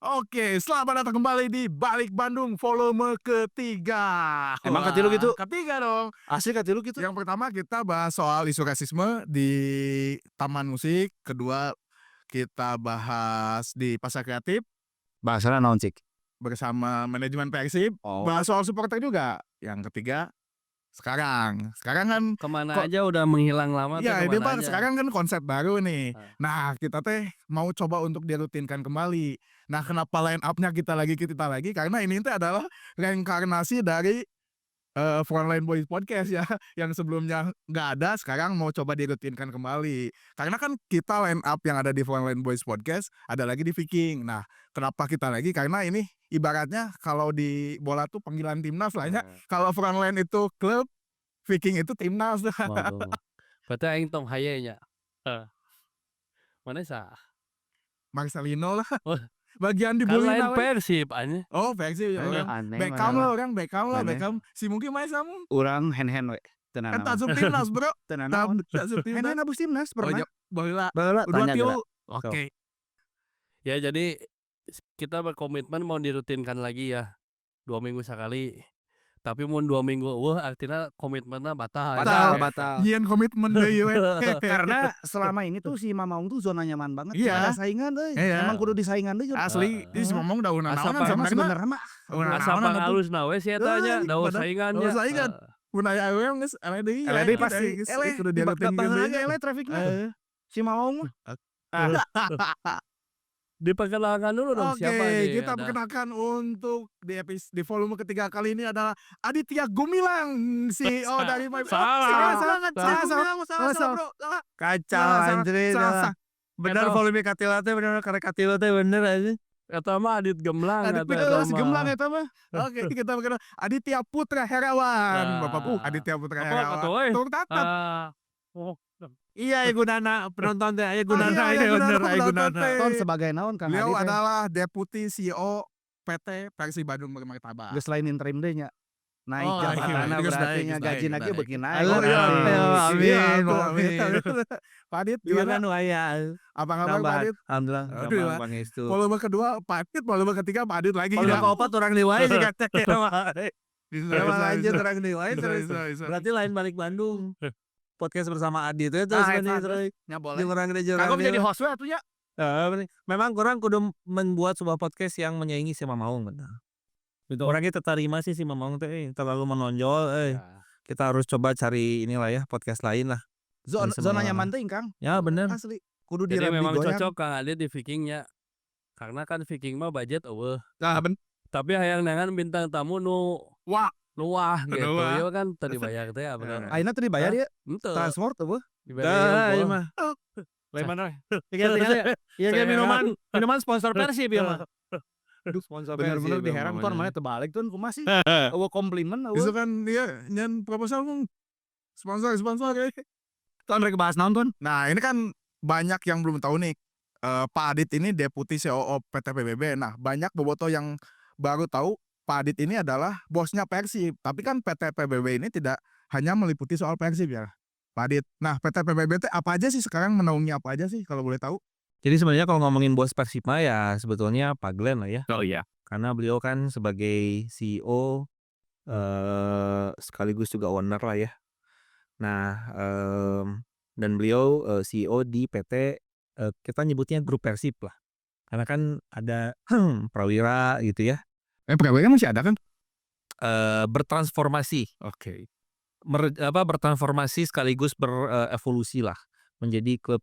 Oke, selamat datang kembali di Balik Bandung volume ketiga. Emang Wah, katilu gitu? Ketiga dong. Asli katilu gitu? Yang pertama kita bahas soal isu rasisme di Taman Musik. Kedua kita bahas di Pasar Kreatif Bahasana naon cik? bersama manajemen Persib. Oh. Bahas soal supporter juga. Yang ketiga sekarang kan Kemana aja udah menghilang lama tuh ya ini kemana Pak, aja. sekarang kan konsep baru nih. Ah. Nah kita teh mau coba untuk dirutinkan kembali. Nah kenapa line up-nya kita lagi karena ini teh adalah reinkarnasi dari Frontline Boys Podcast ya, yang sebelumnya nggak ada, sekarang mau coba dirutinkan kembali. Karena kan kita line up yang ada di Frontline Boys Podcast ada lagi di Viking. Nah kenapa kita lagi? Karena ini ibaratnya kalau di bola tuh panggilan timnas lah ya. Kalau Frontline itu klub, Viking itu timnas. Waduh. Berarti aing tong haye nya. Mana sah? Marcelino lah. Oh. Bagian Kan dibully lain namanya. Persib anya. Oh Persib ya orang. Aneh Beckham lah orang, Beckham lah, Aneh. Beckham. Si mungkin main sama. Urang hen-hen we. Tenan Kan tak naon. timnas bro. Tenan naon. Tak timnas. Hen-hen abus timnas Oh pernah. iya, bola. Baheula Udah tanya tilu. geura. Oke. Ya jadi kita berkomitmen mau dirutinkan lagi ya. 2 minggu sekali. Tapi mau 2 minggu artinya komitmennya batal. Batal. Nyian komitmen deui we. Karena selama ini tuh si Mamaung tuh zona nyaman banget. Iya. Nggak ada saingan euy. Iya. Emang kudu disaingan deui. Asli, ini si ngomong daun Asa naonan Emang sebenarnya. sebenarnya mah. Asa pangalus na we sia eta nya, daun Padahal saingannya. daun saingan. Mun aya we geus LD ya. LD pasti. Kudu Di dirutinkan baheula deui. ele trafiknya. Si Mamaung mah. Diperkenalkan dulu dong Oke, siapa nih. kita Ada. perkenalkan untuk di volume ketiga kali ini adalah Aditya Gumilang, CEO dari My Salah. Salah, bro. Kacau Salah, anjir. salah. Bener Eta- volume katila teh bener karena katila teh bener aja. Eta mah Adit Gemlang Adit eta Geus mah. Gemlang eta mah. Oke, kita perkenalkan Aditya Putra Herawan. Nah. Bapak Aditya Putra Apa Herawan. atuh, we? Tur tatat. Oh, Iya, gunana penonton teh aya gunana, aya bener aya penonton gunana. teh. Ton sebagai naon Kang Beliau Adi teh? adalah Deputi CEO PT Persib Bandung Bermartabat. Geus lain interim deui nya. Naik Oh, jabatanna iya, geus berarti naik, nya geus gaji naik, lagi geus beuki naik. Oh, iya. Amin. Iya, Amin. Pak Adit Gimana gimana? nu aya? Apa kabar Pak Tambahan. Adit? Alhamdulillah. Aduh, Gampang pangestu. Volume kedua Pak Adit, volume ketiga Pak Adit lagi. Volume ya. keopat urang deui wae jeung cek mah. Bisa, Emang bisa, aja bisa. urang deui wae Bisa, terus. bisa. Berarti lain balik Bandung. Podcast bersama Adi itu terus Nah, bener eta, terus. nya boleh. Jeung urang deui Kagum jadi host we atuh nya. Memang kurang kudu membuat sebuah podcast yang menyaingi si Mamaung bener. Orangnya tertarima sih si Mamaung teh terlalu menonjol Ya. Kita harus coba cari inilah ya podcast lain lah. Zona Bisa mengarah. nyaman teh Kang. Ya bener. Asli. Kudu Jadi memang digoyang. cocok Kang Adit di Vikingnya. Karena kan Viking mah budget eueuh. Nah, Tapi hayang nangan bintang tamu nu Wah, luah gitu. Nuwah. Ieu kan teu dibayar teh ya bener. Ayeuna teh dibayar ya Henteu. transport tuh. Dibayar Iya unggul. mah. Lain mana? Iya Saya minuman sponsor Persib ya mah. Aduh sponsor Bener-bener Persib diherang emang tuh bener. mana terbalik tuh kumaha sih? Eueuh komplimen itu eueuh. kan dia nyen proposal sponsor ya. Ton rek bahas naon ton? Nah, ini kan banyak yang belum tahu nih. Pak Adit ini Deputi CEO PT PBB. Nah, banyak bobotoh yang baru tahu Pak Adit ini adalah bosnya Persib. Tapi kan PT PBB ini tidak hanya meliputi soal Persib ya, Pak Adit. Nah, PT PBB itu apa aja sih sekarang, menaungi apa aja sih kalau boleh tahu? Jadi sebenarnya kalau ngomongin bos Persib mah ya sebetulnya Pak Glenn lah ya. Oh iya. Karena beliau kan sebagai CEO sekaligus juga owner lah ya. Nah, dan beliau CEO di PT kita nyebutnya Grup Persib lah. Karena kan ada Prawira gitu ya. PBB kan masih ada kan? Bertransformasi. Oke. Bertransformasi sekaligus berevolusi lah menjadi klub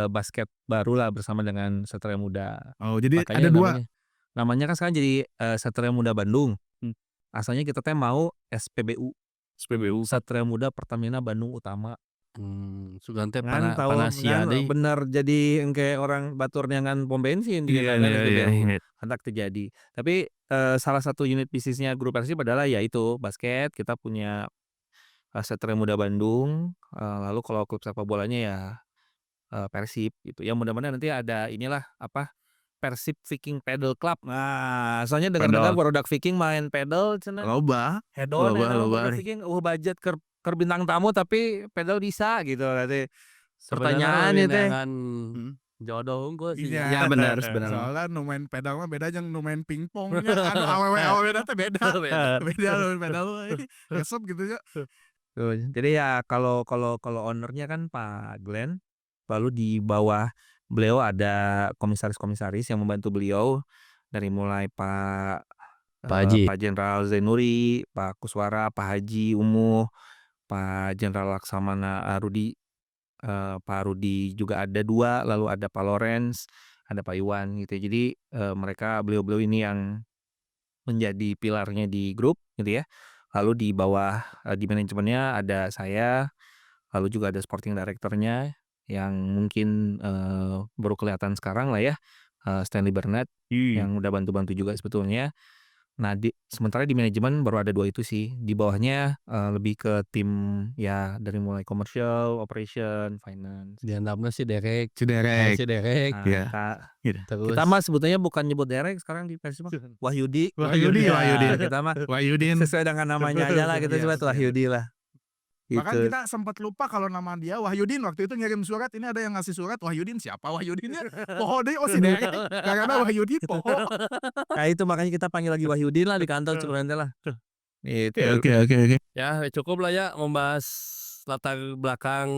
basket baru lah bersama dengan Satria Muda. Oh, jadi Makanya ada dua. namanya kan sekarang jadi Satria Muda Bandung. Asalnya kita teh mau SPBU. Satria Muda Pertamina Bandung Utama. Sugan teh Kan tahu panasia kan deui. bener jadi engke orang batur nyangan pom bensin di Iya, kan, iya, SPBU. iya. Hendak terjadi. Tapi salah satu unit bisnisnya Grup Persib adalah yaitu basket. Kita punya Satria Muda Bandung. Lalu kalau klub sepak bolanya ya Persib gitu. Ya mudah-mudahan nanti ada inilah apa Persib Viking Paddle Club. Nah, soalnya dengar-dengar barudak Viking main paddle cenah. Loba. Hedon Loba barudak Viking budget keur bintang tamu tapi paddle bisa gitu nanti. Sebenarnya Pertanyaan itu dengan Jodoh unggul sih Iya. nya. Ya bener sebenarnya. Soalnya nu main pedal mah beda jeung nu main pingpong nya, anu awewe teh beda. Beda. Beda nu main pedal mah resep gitu ya. Tuh, jadi ya kalau owner-nya kan Pak Glenn, lalu di bawah beliau ada komisaris-komisaris yang membantu beliau dari mulai Pak Haji. Pak Jenderal Zainuri, Pak Kuswara, Pak Haji Umuh, Pak Jenderal Laksamana Rudi, Pak Rudi juga ada 2, lalu ada Pak Lawrence, ada Pak Iwan gitu ya. Jadi beliau-beliau ini yang menjadi pilarnya di grup gitu ya. Lalu di bawah di manajemennya ada saya, lalu juga ada sporting director-nya yang mungkin baru kelihatan sekarang lah ya, Stanley Burnett yang udah bantu-bantu juga sebetulnya. Nah, sementara di manajemen baru ada 2 itu sih. Di bawahnya lebih ke tim ya dari mulai commercial, operation, finance. Di handapna si Derek. Si Derek. Si Derek. Nah, Iya. kita Terus mah sebetulnya bukan nyebut Derek sekarang di Persib mah Wahyudi. Wahyudi, Ya, Wahyudi. kita mah Wahyudin. sesuai dengan namanya aja lah, kita Iya, sebut sesuai. Wahyudi lah. Bahkan Gitu. kita sempat lupa kalau nama dia Wahyudin. Waktu itu ngirim surat, ini ada yang ngasih surat Wahyudin, siapa Wahyudinnya? Poho deui, oh si Derek. Karena Wahyudin poho. Nah, itu makanya kita panggil lagi Wahyudi lah di kantor sebenarnya lah. Gitu. Oke. ya cukup lah ya membahas latar belakang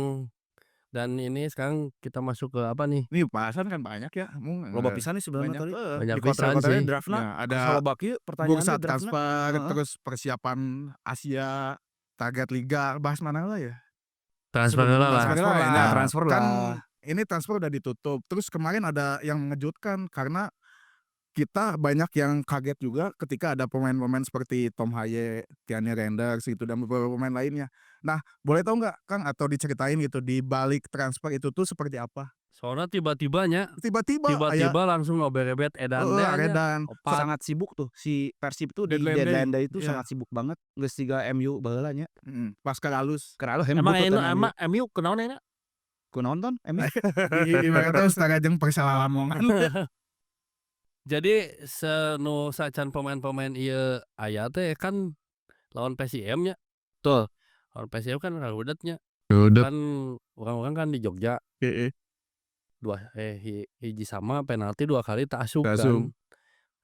dan ini sekarang kita masuk ke apa nih? Nih bahasan kan banyak ya. Loba pisan nih sebenarnya banyak, tadi. Banyak Di pisan kontra-kontranya sih. draftna. Ya, ada Kalau baki pertanyaannya bursa draftna. transfer, Heeh. terus persiapan Asia, target liga, bahas mana lah ya? Transfer Sebelum lah. transfer lah. Nah, Nah, transfer kan lah. ini transfer udah ditutup. Terus kemarin ada yang mengejutkan karena kita banyak yang kaget juga ketika ada pemain-pemain seperti Tom Haye, Tiani Renders gitu dan beberapa pemain lainnya. Nah, boleh tahu nggak Kang atau diceritain gitu di balik transfer itu tuh seperti apa? Soalnya tiba-tibanya Tiba-tiba aya langsung ngoberebet edan teh nya. edan. Sangat sibuk tuh si Persib tuh di Deadline deadline day. day itu Iya. sangat sibuk banget. Geus 3 MU baheula nya. Pasca halus. Karena Emang MU kenaon enak? ku nonton MU. Ibaratnya setara jeung Persela Lamongan. Jadi nu sacan pemain-pemain ieu aya teh kan lawan PSIM nya. Betul. Lawan PSIM kan Rarudet nya. Udah. Kan orang-orang kan di Jogja. Hiji sama penalti 2 kali tak asup Asup. kan.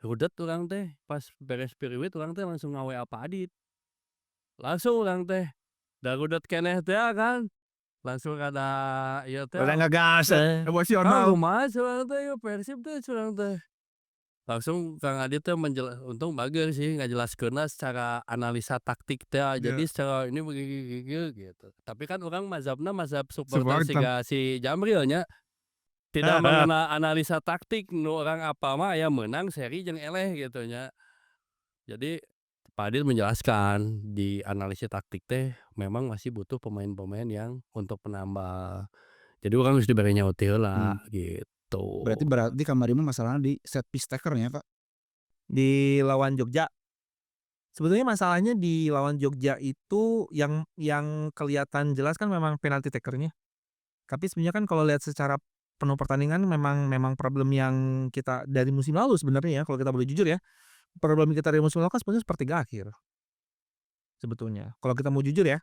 Rudet urang teh pas beres piriwit urang teh langsung ngawe apa Adit. Langsung urang teh da rudet keneh teh kan. Langsung ada ieu teh. Udah ngegas. Emosional. Kumaha urang teh ieu Persib teh urang teh. Langsung Kang Adit teh untung bager sih ngajelaskeunna secara analisa taktik teh. Jadi secara ini begini gitu. Tapi kan orang mazhabna mazhab supporter siga si Jamril nya. Tidak mengenal analisa taktik nu orang apa mah ya menang seri jeung eleh gitu nya. Jadi Pak Adil menjelaskan di analisis taktik teh memang masih butuh pemain-pemain yang untuk penambah. Jadi orang harus diberi nyawa lah gitu. Berarti kamari mah masalahnya di set piece taker-nya, Pak. Di lawan Jogja. Sebetulnya masalahnya di lawan Jogja itu yang kelihatan jelas kan memang penalti taker-nya. Tapi sebenarnya kan kalau lihat secara penuh pertandingan memang problem yang kita dari musim lalu sebenarnya ya, kalau kita boleh jujur ya. Problem kita dari musim lalu kan sebenarnya sepertiga akhir. Sebetulnya. Kalau kita mau jujur ya.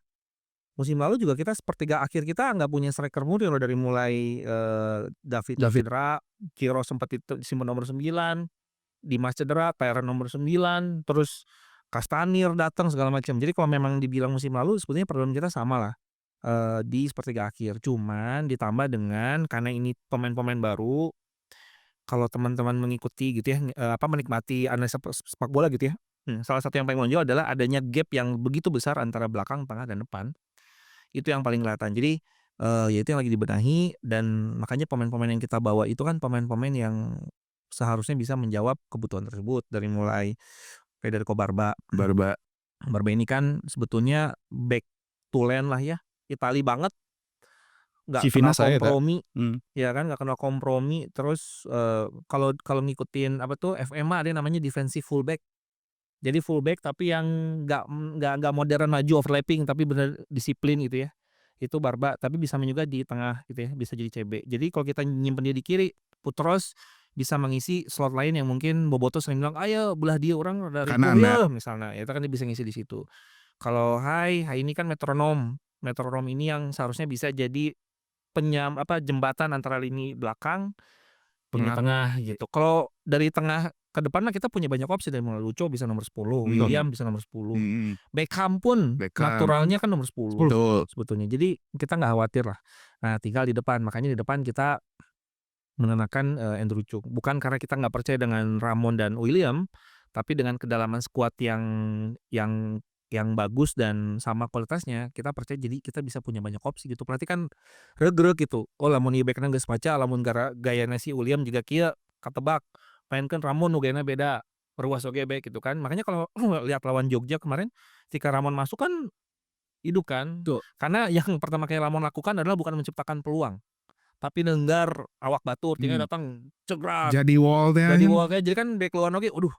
Musim lalu juga kita sepertiga akhir kita nggak punya striker murni loh, dari mulai David cedera, Kiro sempat disimpan nomor 9, Dimas cedera, PR nomor 9, terus Kastanir datang segala macam. Jadi kalau memang dibilang musim lalu sebetulnya problem kita sama lah. Di sepertiga akhir, cuman ditambah dengan karena ini pemain-pemain baru, kalau teman-teman mengikuti gitu ya, menikmati analisa sepak bola gitu ya, salah satu yang paling menonjol adalah adanya gap yang begitu besar antara belakang, tengah, dan depan. Itu yang paling kelihatan. Jadi ya itu yang lagi dibenahi, dan makanya pemain-pemain yang kita bawa itu kan pemain-pemain yang seharusnya bisa menjawab kebutuhan tersebut. Dari mulai Federico Barba ini kan sebetulnya back to lane lah ya, Itali banget, nggak kenal kompromi, ya kan, nggak kenal kompromi. Terus kalau ngikutin apa tuh FMA ada namanya defensive fullback. Jadi fullback tapi yang nggak modern maju overlapping, tapi benar disiplin gitu ya. Itu Barba, tapi bisa main juga di tengah gitu ya, bisa jadi CB. Jadi kalau kita nyimpen dia di kiri, Putros bisa mengisi slot lain yang mungkin Boboto sering bilang, ayo belah dia orang dari Korea misalnya, ya kan dia bisa ngisi di situ. Kalau Hai ini kan metronom ini yang seharusnya bisa jadi jembatan antara lini belakang, lini Tengah. tengah gitu. Kalau dari tengah ke depan mah kita punya banyak opsi, dari mulai Lucho bisa nomor 10, William bisa nomor 10. Beckham pun naturalnya kan nomor 10 Betul. sebetulnya. Jadi kita nggak khawatir lah. Nah, tinggal di depan. Makanya di depan kita menenangkan Andrew Chung. Bukan karena kita nggak percaya dengan Ramon dan William, tapi dengan kedalaman skuad yang bagus dan sama kualitasnya, kita percaya jadi kita bisa punya banyak opsi gitu. Berarti kan regreg gitu. Oh, lamun ieu bekna geus maca, lamun gayana si William juga kieu katebak. Paenkeun Ramon nu gayana beda. Ruas oge bae gitu kan. Makanya kalau lihat lawan Jogja kemarin, ketika Ramon masuk kan hidup kan. Betul. Karena yang pertama kali Ramon lakukan adalah bukan menciptakan peluang, tapi nenggar awak batur, tinggal datang cegrak. Jadi wall teh. Jadi wall kayak jadi kan bek luar oge, waduh,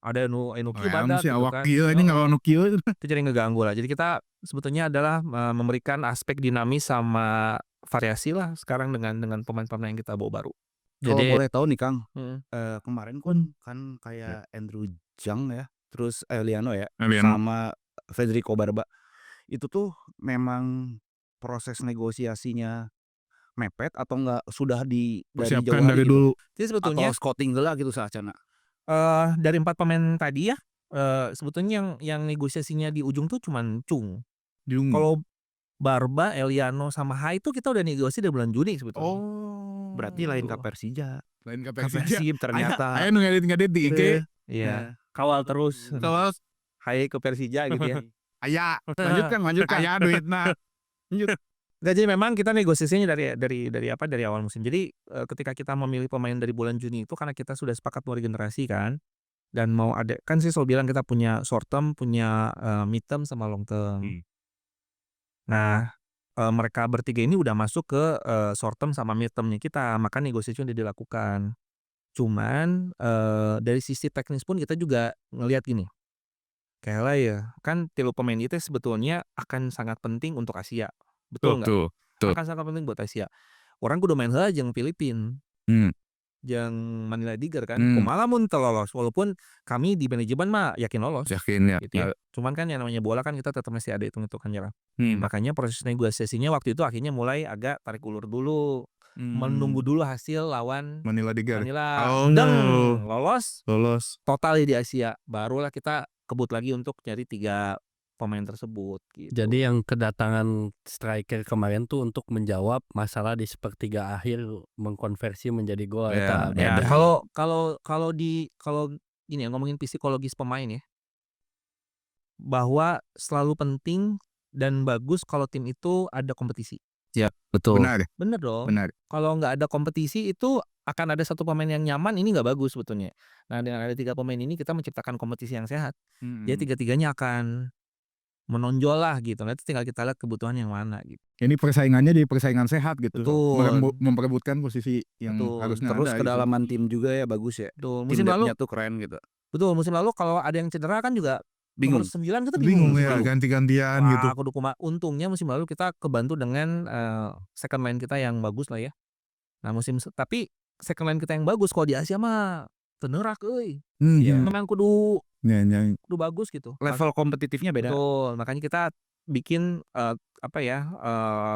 ada nu kieu badak si gitu awak kan. kieu ini ngalawan nu kieu. Itu jadi ngeganggu lah. Jadi kita sebetulnya adalah memberikan aspek dinamis sama variasi lah sekarang dengan pemain-pemain yang kita bawa baru. Kalau Jadi boleh tahu nih Kang, Hmm. kemarin kan kayak Andrew Jang ya, terus Eliano ya, Eliano. sama Federico Barba. Itu tuh memang proses negosiasinya mepet atau enggak sudah dari Persiapkan jauh dari hari gitu? dulu. Jadi sebetulnya Atau scouting geula gitu saacana? dari 4 pemain tadi ya, sebetulnya yang negosiasinya di ujung tuh cuman Chung. Kalau Barba, Eliano sama Hai itu kita udah negosiasi dari bulan Juni sebetulnya. Oh. Berarti lain ka Persija. lain ke Ka Persija. Persib ternyata. Aya nu ngedit di IG. Iya. Kawal terus. Terus Hai ke Persija gitu ya. aya Lanjutkan. aya duitna. Nggak, jadi memang kita negosiasinya dari awal musim. Jadi ketika kita memilih pemain dari bulan Juni itu karena kita sudah sepakat mau regenerasi kan, dan mau ada kan sih selalu bilang kita punya short term, punya mid term sama long term. Nah, mereka bertiga ini udah masuk ke short term sama mid termnya kita, maka negosiasi udah dilakukan. Cuman dari sisi teknis pun kita juga ngelihat gini, kayaknya ya kan tilu pemain itu sebetulnya akan sangat penting untuk Asia, betul nggak? Betul. Akan sangat penting buat Asia. Orang kudu main heula jeung Filipina, jeung Manila Tiger kan, kumaha lamun teu lolos. Walaupun kami di manajemen mah yakin lolos. Yakin ya. Gitu ya. Cuman kan yang namanya bola kan kita tetap masih ada hitung-hitungan jarak. Makanya proses negosiasinya waktu itu akhirnya mulai agak tarik ulur dulu, menunggu dulu hasil lawan Manila Tiger. Manila. Oh, Deng, lolos total di Asia. Barulah kita kebut lagi untuk nyari 3 pemain tersebut gitu. Jadi yang kedatangan striker kemarin tuh untuk menjawab masalah di sepertiga akhir mengkonversi menjadi gol eta Ya, beda. kalau ini ya ngomongin psikologis pemain ya, bahwa selalu penting dan bagus kalau tim itu ada kompetisi. Betul. Bener dong. Benar. Kalau nggak ada kompetisi itu akan ada satu pemain yang nyaman, ini nggak bagus sebetulnya. Nah, dengan ada 3 pemain ini kita menciptakan kompetisi yang sehat. Jadi 3-tiganya akan menonjol lah gitu. Nanti tinggal kita lihat kebutuhan yang mana gitu. Ini persaingannya di persaingan sehat gitu. Betul. Memperebutkan posisi yang Betul. harusnya Terus ada. kedalaman tim juga ya bagus ya. Betul. Tim Musim lalu depth-nya tuh keren gitu. Betul, musim lalu kalau ada yang cedera kan juga Bingung. nomor 9 kita Bingung musim ya, lalu. ganti-gantian Wah, gitu. kudu kumaha. Untungnya musim lalu kita kebantu dengan second line kita yang bagus lah ya. Nah, tapi second line kita yang bagus kalau di Asia mah tenerak euy. Ya. Memang kudu Ya. bagus gitu. Level kompetitifnya beda. Betul, makanya kita bikin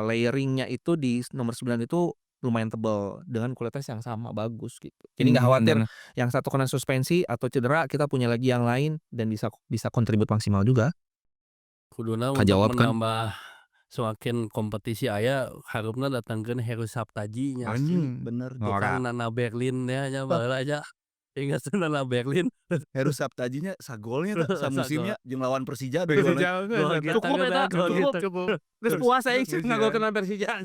layering-nya itu di nomor 9 itu lumayan tebal dengan kualitas yang sama bagus gitu. Jadi nggak khawatir yang satu kena suspensi atau cedera, kita punya lagi yang lain dan bisa kontribut maksimal juga. Kuduna Kajawab untuk kan. menambah semakin kompetisi aya harupna datangkeun Heru Saptaji nya. Bener. Tukang Nana Berlin nya baheula aja. Ingat Nana Berlin. Heru Saptajinya sagolnya tuh samusimnya jeung lawan Persija Cukup. Geus puas aing sih ngagolkeun Persija.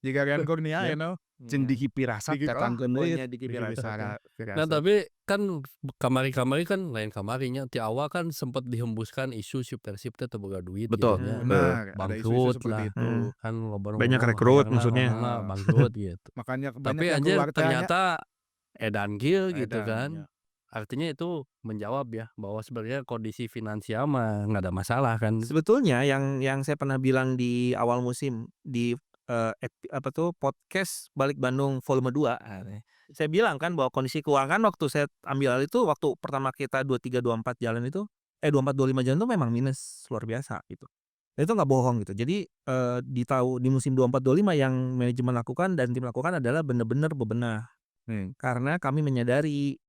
Jika Rian Kurnia ya no. jeung Diki Pirasat datangkeun deui Diki Pirasat. Nah tapi kan kamari-kamari kan lain kamarinya ti awal kan sempat dihembuskan isu si Persib teh teu boga duit. Betul. gitu ya. Benar, ada isu-isu Bangkrut seperti lah. itu. Kan loba Banyak ngomong, rekrut hayangna maksudnya. ngomongna bangkrut gitu. Makanya Tapi banyak yang anjir keluar tanya. ternyata edan kieu gitu Edan, kan. ya. Artinya itu menjawab ya bahwa sebenarnya kondisi finansial mah nggak ada masalah kan. Sebetulnya yang saya pernah bilang di awal musim di podcast Balik Bandung volume 2. Saya bilang kan bahwa kondisi keuangan waktu saya ambil alih itu waktu pertama kita 23-24 jalan itu 24-25 jalan itu memang minus luar biasa gitu. Itu nggak bohong gitu. Jadi, di musim 24-25 yang manajemen lakukan dan tim lakukan adalah bener-bener bebenah. Karena kami menyadari,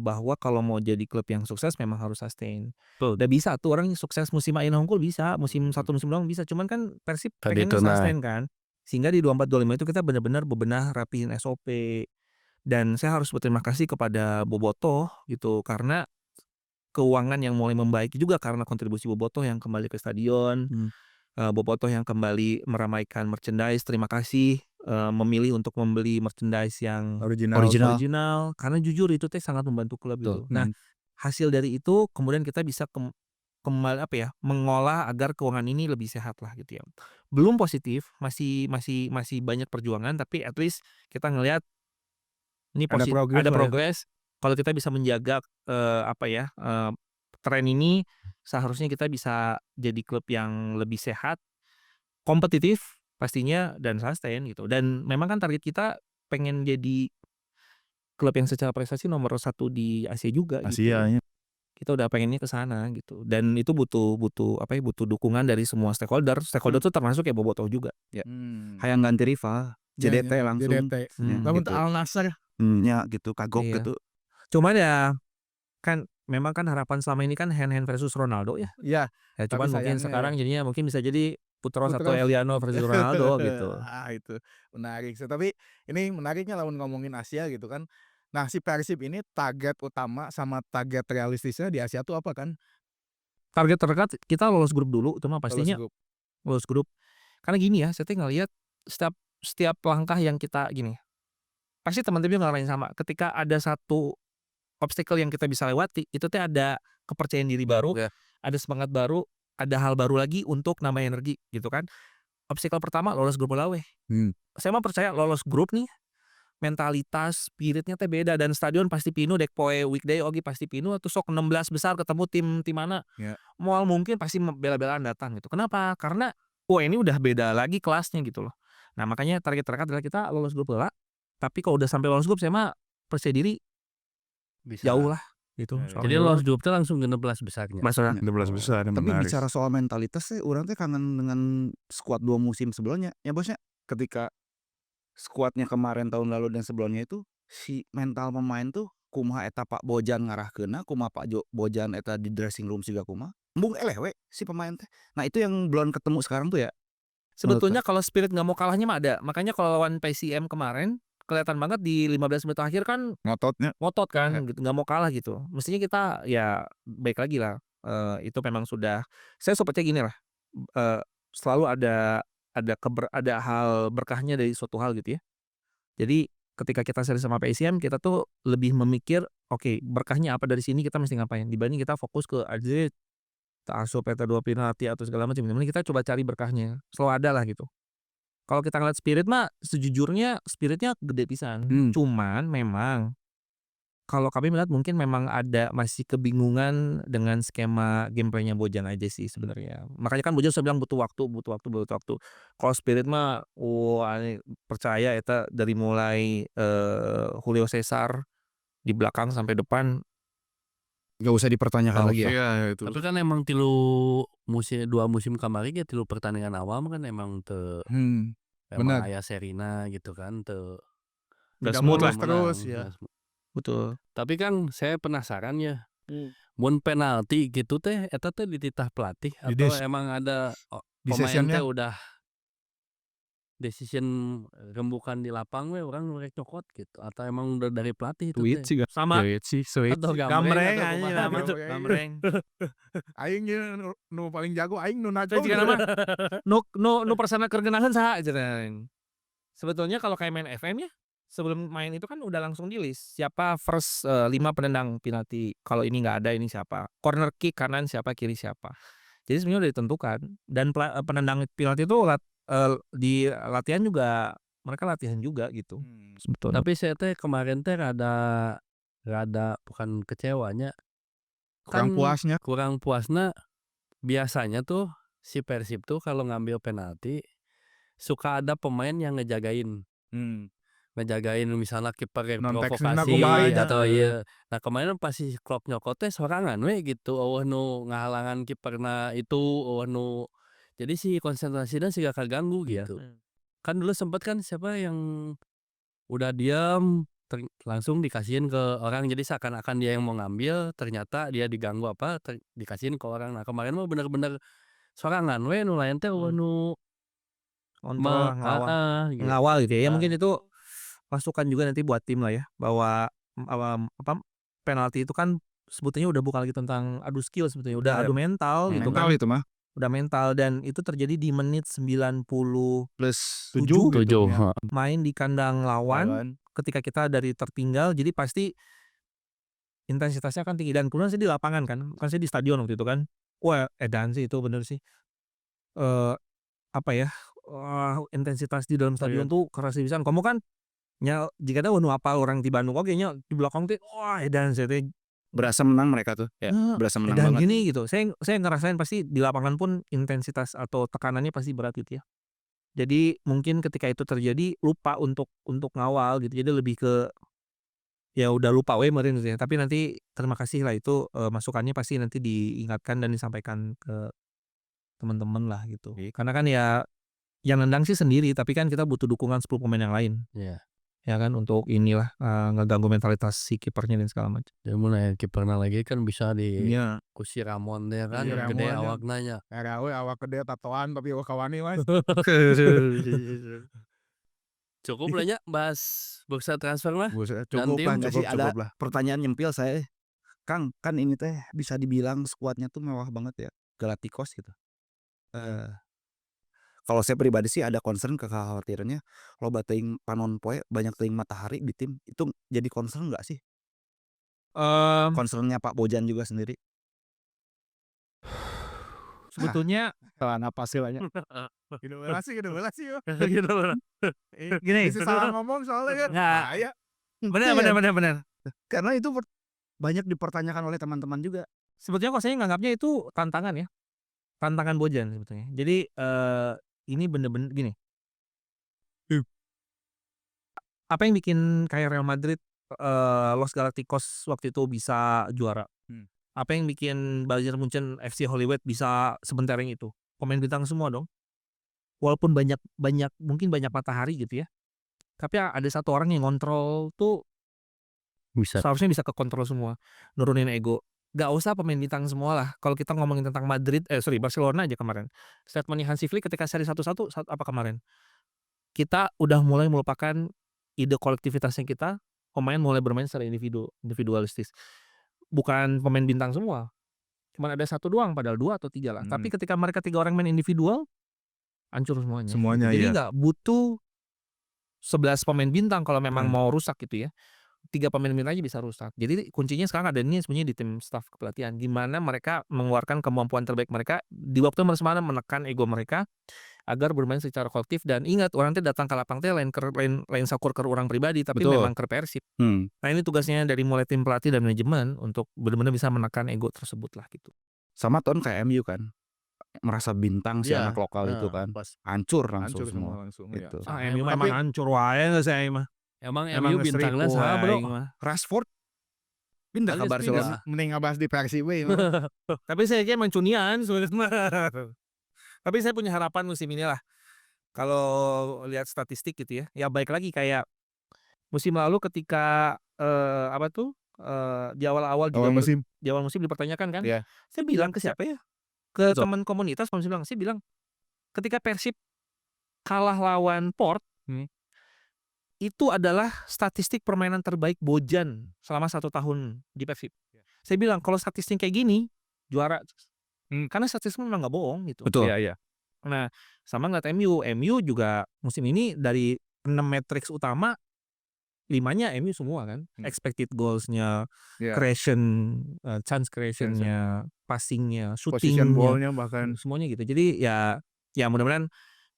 bahwa kalau mau jadi klub yang sukses memang harus sustain. Betul. Udah bisa tuh orang sukses musim Aina Hongkul bisa, musim 1 musim doang bisa, cuman kan Persib Tadi pengennya itu nah. sustain kan. Sehingga di 24-25 itu kita benar-benar bebenah, rapihin SOP. Dan saya harus berterima kasih kepada Bobotoh gitu, karena keuangan yang mulai membaik juga karena kontribusi Bobotoh yang kembali ke stadion, Bobotoh yang kembali meramaikan merchandise, terima kasih, memilih untuk membeli merchandise yang original, karena jujur itu teh sangat membantu klub gitu. Nah, hasil dari itu kemudian kita bisa kembali mengolah agar keuangan ini lebih sehat lah gitu ya. Belum positif, masih banyak perjuangan, tapi at least kita ngelihat ini Ada progres ada lah ya. progres. Kalau kita bisa menjaga tren ini, seharusnya kita bisa jadi klub yang lebih sehat, kompetitif pastinya dan sustain gitu. Dan memang kan target kita pengen jadi klub yang secara prestasi nomor 1 di Asia juga gitu. Asia, ya. Kita udah pengennya ke sana gitu. Dan itu butuh dukungan dari semua stakeholder. Stakeholder tuh termasuk ya Bobotoh juga. Hayang ganti rival, Ya, JDT langsung. JDT. Ya, Lamun gitu. Al Nassr. Ya gitu, kagok Iya. gitu. Cuman ya kan memang kan harapan selama ini kan hand versus Ronaldo ya. Iya. Ya Tapi cuman mungkin sayangnya sekarang jadinya mungkin bisa jadi Putros atau Putros. Eliano versus Ronaldo gitu. Itu menarik sih. Tapi ini menariknya lamun ngomongin Asia gitu kan. Nah, si Persib ini target utama sama target realistisnya di Asia tuh apa kan? Target terdekat kita lolos grup dulu, itu mah pastinya Lolos grup. lolos grup. Karena gini ya, saya tuh ngelihat setiap langkah yang kita gini, pasti teman-teman ngalamin sama. Ketika ada satu obstacle yang kita bisa lewati, itu teh ada kepercayaan diri baru, Ya. ada semangat baru, ada hal baru lagi untuk nambah energi gitu kan. Obstacle pertama lolos grup Bola we. Saya mah percaya lolos grup nih, mentalitas, spiritnya teh beda dan stadion pasti penuh dek poe weekday oge pasti penuh atau sok 16 besar ketemu tim mana. Ya. Moal mungkin pasti bela-belaan datang gitu. Kenapa? Karena ini udah beda lagi kelasnya gitu loh. Nah, makanya target terdekat adalah kita lolos grup bola. Tapi kalau udah sampai lolos grup saya mah percaya diri Bisa. jauh lah gitu. Ya, Jadi lolos grup teh langsung 16 besarnya. Masalah. 16 besar Tapi menarik. bicara soal mentalitas sih urang teh kangen dengan skuad 2 musim sebelumnya. Ya bosnya, ketika skuadnya kemarin tahun lalu dan sebelumnya itu si mental pemain tuh kumaha eta Pak Bojan ngarahkeunna, kumaha Pak Bojan eta di dressing room siga kumaha. Embung eleh we si pemain teh. Nah, itu yang belum ketemu sekarang tuh ya. Sebetulnya kalau spirit nggak mau kalahnya mah ada. Makanya kalau lawan PSM kemarin kelihatan banget di 15 menit akhir kan Ngototnya. ngotot kan gitu, nggak mau kalah gitu. Mestinya kita ya baik lagi lah. Itu memang sudah saya percaya gini lah. Selalu ada hal berkahnya dari suatu hal gitu ya. Jadi ketika kita seri sama PSM kita tuh lebih memikir oke, berkahnya apa dari sini kita mesti ngapain dibanding kita fokus ke aja asup eta 2 penalti atau segala macam. Mending kita coba cari berkahnya. Selalu ada lah gitu. Kalau kita ngeliat spirit mah sejujurnya spiritnya gede pisan. Cuman memang kalau kami melihat mungkin memang ada masih kebingungan dengan skema gameplaynya Bojan aja sih sebenarnya. Makanya kan Bojan sudah bilang butuh waktu. Kalau spirit mah ini percaya eta dari mulai Julio Cesar di belakang sampai depan Gak usah dipertanyakan lagi ya. Iya, itu. Tapi kan emang 2 musim kamari ge 3 pertandingan awal kan emang teu benar. aya serina gitu kan teu nggak Tidak smooth lah. mulus terus ya. Betul. Tapi kan saya penasaran ya. Mun penalti gitu teh eta teh dititah pelatih Di atau emang ada pemain decisionnya. teh udah decision rembukan di lapang we urang rek cokot gitu atau emang udah dari pelatih itu Tweet teh. sih gak. Sama Atau gambreng atau anjing kumaha nama gitu. gambreng. Aing nu paling jago aing nu Saya naco. juga nama nu persana kergenahan saha cenah. Sebetulnya kalau kayak main FM ya, sebelum main itu kan udah langsung di list siapa first 5 penendang penalti. Kalau ini nggak ada ini siapa. Corner kick kanan siapa, kiri siapa. Jadi sebenarnya udah ditentukan dan penendang penalti itu di latihan juga mereka latihan juga gitu. Sebetulnya. Tapi saya teh kemarin teh rada bukan kecewanya. Kurang puasnya. Kurang puasnya biasanya tuh si Persib tuh kalau ngambil penalti suka ada pemain yang ngejagain. Ngejagain misalnya kiper yang Non-teknisna provokasi kumaha nya. atau iya. Nah, kemarin pas si Klopp nyokot teh sorangan we gitu. Eueuh nu ngahalangan kiperna itu, eueuh nu Jadi si konsentrasinya sih gak keganggu Iya. gitu. Kan dulu sempet kan siapa yang udah diam langsung dikasihin ke orang, jadi seakan-akan dia yang mau ngambil, ternyata dia diganggu dikasihin ke orang. Nah kemarin mah bener-bener sorangan we nu lain teh nu Kontrol lah, gitu. ngawal gitu ya. Ya mungkin itu masukan juga nanti buat tim lah ya, bahwa apa, penalti itu kan sebetulnya udah bukan lagi tentang adu skill sebetulnya, udah adu mental gitu mental kan. itu mah Udah mental dan itu terjadi di menit 97 plus 7 gitu. Tujuh. ya. main di kandang lawan ketika kita dari tertinggal, jadi pasti intensitasnya kan tinggi dan kemudian saya di lapangan kan saya di stadion waktu itu kan. Wah, edan sih itu bener sih. Apa ya, intensitas di dalam stadion tuh keras pisan. Kamu kan jika ada nu apal orang di Bandung oge nya di belakang teh wah edan saya teh berasa menang mereka tuh ya, berasa menang edan banget. gini gitu. Saya ngerasain pasti di lapangan pun intensitas atau tekanannya pasti berat gitu ya. Jadi mungkin ketika itu terjadi lupa untuk ngawal gitu. Jadi lebih ke ya udah lupa we meureun gitu ya. Tapi nanti terima kasih lah itu, masukannya pasti nanti diingatkan dan disampaikan ke teman-teman lah gitu. Karena kan ya yang nendang sih sendiri, tapi kan kita butuh dukungan 10 pemain yang lain. Iya. Ya kan untuk inilah, ngeganggu mentalitas si kipernya dan segala macam. Jadi mun aya kiperna lagi kan bisa di Iya. ku si Ramon teh kan Si gede Ramon, awakna nya. Era we awak gede tatoan tapi wakawani Mas. Cukup lah nya bahas bursa transfer mah. Buset, Dan cukup tim lah, Enggak sih, cukup ada lah. pertanyaan nyempil saya. Kang, kan ini teh bisa dibilang skuadnya tuh mewah banget ya, Galacticos gitu. Kalau saya pribadi sih ada concern kekhawatirannya loba teuing panon poe, banyak teuing matahari di tim, itu jadi concern nggak sih? Concern-nya Pak Bojan juga sendiri. Sebetulnya Salah napas sih banyak. Gitu yo. gitu. Gini. Bisa salah ngomong soalnya kan. Nggak. Bahaya. Benar. Karena itu banyak dipertanyakan oleh teman-teman juga. Sebetulnya kok saya nganggapnya itu tantangan ya. Tantangan Bojan sebetulnya. Jadi, ini bener-bener gini. Apa yang bikin kayak Real Madrid, Los Galacticos waktu itu bisa juara? Apa yang bikin Bayern Munchen, FC Hollywood bisa sebentar yang itu? Pemain bintang semua dong. Walaupun banyak mungkin banyak matahari gitu ya. Tapi ada satu orang yang ngontrol tuh Bisa. seharusnya bisa kekontrol semua. Nurunin ego. Gak usah pemain bintang semua lah. Kalau kita ngomongin tentang Barcelona aja kemarin. Statementnya Hansi Flick ketika seri 1-1 apa kemarin? Kita udah mulai melupakan ide kolektivitasnya kita, pemain mulai bermain secara individualistis. Bukan pemain bintang semua. Cuman ada 1 doang padahal 2 atau 3 lah. Tapi ketika mereka 3 orang main individual, hancur semuanya. Semuanya, Jadi iya. nggak butuh 11 pemain bintang kalau memang mau rusak gitu ya. 3 pemain bintang aja bisa rusak. Jadi kuncinya sekarang ada ini sebenarnya di tim staf kepelatihan. Gimana mereka mengeluarkan kemampuan terbaik mereka di waktu mana menekan ego mereka agar bermain secara kolektif dan ingat orang teh datang ke lapang teh lain sakur keur urang pribadi tapi Betul. memang keur Persib. Nah ini tugasnya dari mulai tim pelatih dan manajemen untuk benar-benar bisa menekan ego tersebut lah gitu. Sama tahun kayak MU kan. Merasa bintang si Iya, anak lokal itu kan. pas. Hancur langsung Hancur semua. langsung Gitu. ya. MU Tapi- memang hancur wae geus saya mah. Emang Emang MU bintangnya saha bro. Rashford pindah ke Bagus, Barcelona. Mending ngabahas di Persib we. Tapi saya kayak mencunian sebenarnya. Tapi saya punya harapan musim ini lah. Kalau lihat statistik gitu ya. Ya baik lagi kayak musim lalu ketika di awal-awal juga di awal musim dipertanyakan kan. Iya. Saya bilang ke siapa ya? Ke teman komunitas saya bilang ketika Persib kalah lawan Port itu adalah statistik permainan terbaik Bojan selama 1 tahun di Persib. Saya bilang kalau statistik kayak gini juara. Karena statistik memang nggak bohong gitu. Betul. Iya. Nah, sama ngeliat MU juga musim ini dari 6 matriks utama 5-nya MU semua kan. Expected goals-nya, Iya. creation, chance creation-nya, passing-nya, Position shooting-nya, ball-nya bahkan. semuanya gitu. Jadi ya mudah-mudahan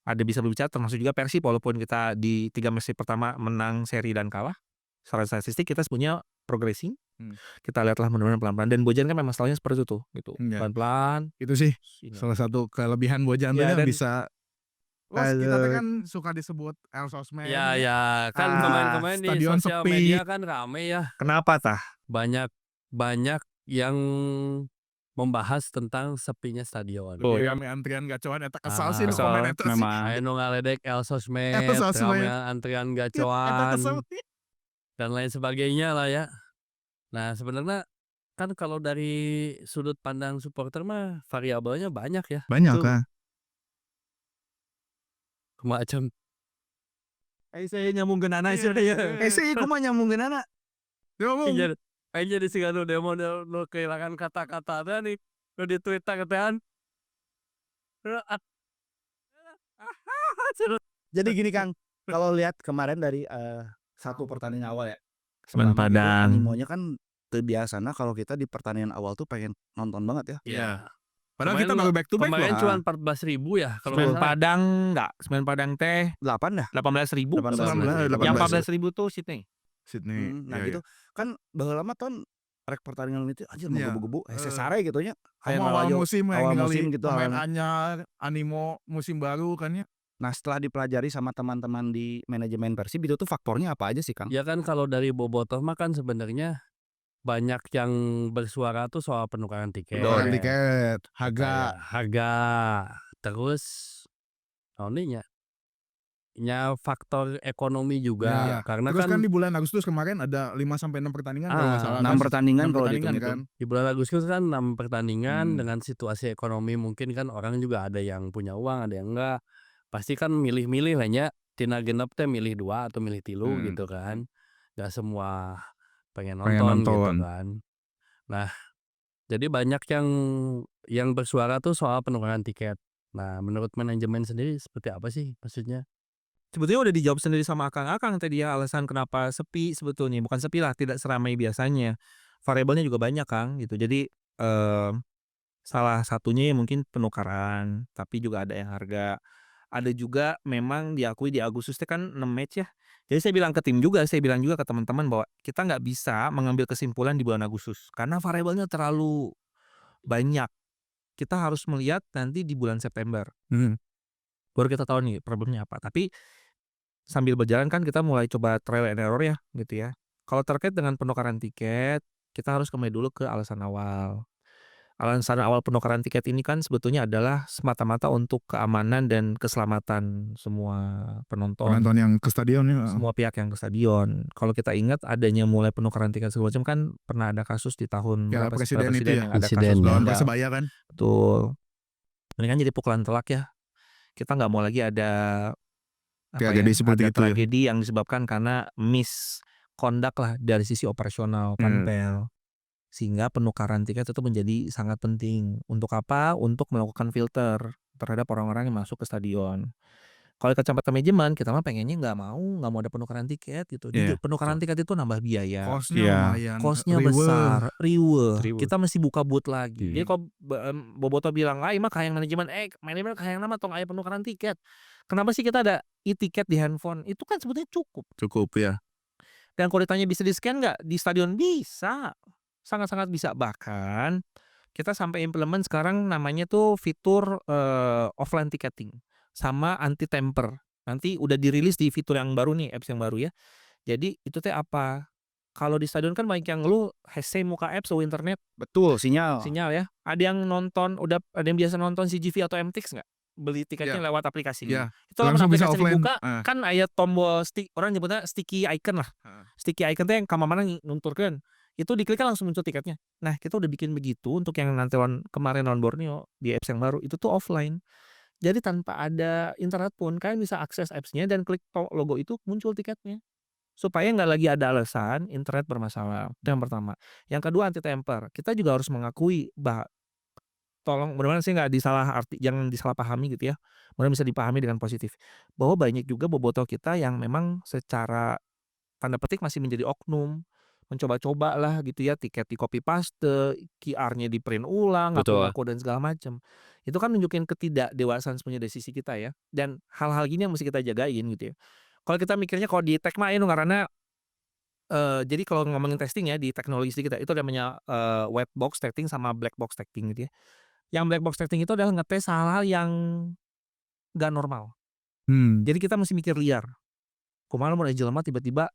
ada bisa berbicara termasuk juga Persib walaupun kita di 3 match pertama menang seri dan kalah. Secara statistik kita punya progressing. Kita lihatlah mudah-mudahan pelan-pelan dan Bojan kan memang selalunya seperti itu gitu. Iya. Pelan-pelan. Itu sih Ini. salah satu kelebihan Bojan tuh Ya, yang dan- bisa. Kita tuh kan suka disebut El Sosmed. Ya kan kemarin di stadion sosial sepi. media kan rame ya. Kenapa tah? Banyak yang membahas tentang sepinya stadion. Oh, Lebih rame antrian gacoan eta kesal sih nu Ah. komen Kesel eta sih. memang. Aya nu ngaledek Eta sosmed, sosmed. rame antrian Eta gacoan, kesel. dan lain sebagainya lah ya. Nah sebenarnya kan kalau dari sudut pandang supporter mah variabelnya banyak ya. Banyak Itu kan. macam Saya nyambungkeunana Iya. sudah ya. sih kumaha nyambungkeunana? Ngomong. aing jadi siga nu demo nu kehilangan kata-kata teh nih nu di Twitter ketean. Jadi gini Kang, kalau lihat kemarin dari satu pertandingan awal ya. Semen Selama itu Padang. animonya kan biasana kalau kita di pertandingan awal tuh pengen nonton banget ya. Iya. Padahal Kemarin kita baru back to back Kemarin loh. cuma 14.000 ya kalau Semen nggak salah. Padang enggak, Semen Padang teh 8 dah. 18.000. 18.000. Yang 18. 14.000 tuh Sydney. Sydney. Nah Iya, gitu kan baheula mah ton rek pertandingan itu anjir Iya. menggebu-gebu hese sare gitu nya. iya. Hayang Awal ngalayo musim yang awal ningali musim gitu pemain awalnya. anyar, animo musim baru kan ya. Nah setelah dipelajari sama teman-teman di manajemen Persib itu tuh faktornya apa aja sih Kang? Ya kan kalau dari bobotoh mah kan sebenarnya banyak yang bersuara tuh soal penukaran tiket. Penukaran tiket, harga. Kayak harga, terus nya faktor ekonomi juga Ya. karena Terus kan kan di bulan Agustus kemarin ada 5 sampai 6 pertandingan kalau nggak salah 6 kan. pertandingan 6 kalau pertandingan dihitung-hitung. kan. di bulan Agustus kan 6 pertandingan Hmm. dengan situasi ekonomi mungkin kan orang juga ada yang punya uang, ada yang enggak. Pasti kan milih-milih lah nya tina genep teh milih 2 atau milih 3 gitu kan. Gak semua pengen nonton gitu kan. Nah, jadi banyak yang bersuara tuh soal penukaran tiket. Nah, menurut manajemen sendiri seperti apa sih maksudnya? Sebetulnya udah dijawab sendiri sama Akang tadi ya alasan kenapa sepi sebetulnya. Bukan sepi lah, tidak seramai biasanya. Variabelnya juga banyak Kang gitu. Jadi salah satunya ya mungkin penukaran, tapi juga ada yang harga. Ada juga memang diakui di Agustus itu kan 6 match ya. Jadi saya bilang ke tim juga, saya bilang juga ke teman-teman bahwa kita nggak bisa mengambil kesimpulan di bulan Agustus karena variabelnya terlalu banyak. Kita harus melihat nanti di bulan September. Baru kita tahu nih problemnya apa. Tapi sambil berjalan kan kita mulai coba trial and error ya gitu ya. Kalau terkait dengan penukaran tiket, kita harus kembali dulu ke alasan awal. Alasan awal penukaran tiket ini kan sebetulnya adalah semata-mata untuk keamanan dan keselamatan semua penonton. Penonton yang ke stadion ya. Semua pihak yang ke stadion. Kalau kita ingat adanya mulai penukaran tiket segala macam kan pernah ada kasus di tahun Piala berapa sih? Presiden Piala itu ya. yang ada Presiden, kasus ya. Lawan benda. Persebaya kan. Betul. Ini kan jadi pukulan telak ya. Kita nggak mau lagi ada Tragedi seperti ada itu ya. tragedi yang disebabkan karena misconduct lah dari sisi operasional Panpel. Sehingga penukaran tiket itu menjadi sangat penting. Untuk apa? Untuk melakukan filter terhadap orang-orang yang masuk ke stadion. Kalau kacamata manajemen, kita mah pengennya nggak mau ada penukaran tiket gitu. Iya, penukaran tiket itu nambah biaya. Cost-nya lumayan. Cost-nya Riweuh. besar, riweuh. Riweuh. Kita mesti buka booth lagi. Iya. Jadi kalau Boboto bilang, mah kahayang manajemen, kahayang nama tong aya penukaran tiket. Kenapa sih kita ada e-tiket di handphone? Itu kan sebetulnya cukup. Cukup ya. Dan kalau ditanya bisa di-scan nggak? Di stadion bisa. Sangat-sangat bisa. Bahkan kita sampai implement sekarang namanya tuh fitur offline ticketing sama anti tamper. Nanti udah dirilis di fitur yang baru nih, apps yang baru ya. Jadi itu teh apa? Kalau di stadion kan banyak yang ngeluh hese muka apps atau internet Betul sinyal. ya. Ada yang nonton ada yang biasa nonton CGV atau MTX nggak? Beli tiketnya lewat aplikasi. Ya. Itu lamun Langsung bisa aplikasi offline. dibuka kan aya tombol orang nyebutnya sticky icon lah. Sticky icon teh yang kamar mana nunturkeun. Itu diklik kan langsung muncul tiketnya. Nah, kita udah bikin begitu untuk yang nanti kemarin lawan Borneo di apps yang baru itu tuh offline. Jadi tanpa ada internet pun kalian bisa akses apps-nya dan klik logo itu muncul tiketnya. Supaya nggak lagi ada alasan internet bermasalah. Itu yang pertama. Yang kedua anti tamper. Kita juga harus mengakui tolong benar-benar sih nggak jangan disalahpahami gitu ya. Benar bisa dipahami dengan positif. Bahwa banyak juga bobotoh kita yang memang secara tanda petik masih menjadi oknum. Mencoba-coba lah gitu ya, tiket di copy paste, QR-nya di print ulang, Betul. ngaku-ngaku dan segala macam. Itu kan nunjukin ketidakdewasaan sebenarnya dari sisi kita ya. Dan hal-hal gini yang mesti kita jagain gitu ya. Kalau kita mikirnya kalau di tech mah itu karena jadi kalau ngomongin testing ya di teknologi kita itu namanya white box testing sama black box testing gitu ya. Yang black box testing itu adalah ngetes hal-hal yang gak normal. Jadi kita mesti mikir liar. Kumaha mun aya jelema tiba-tiba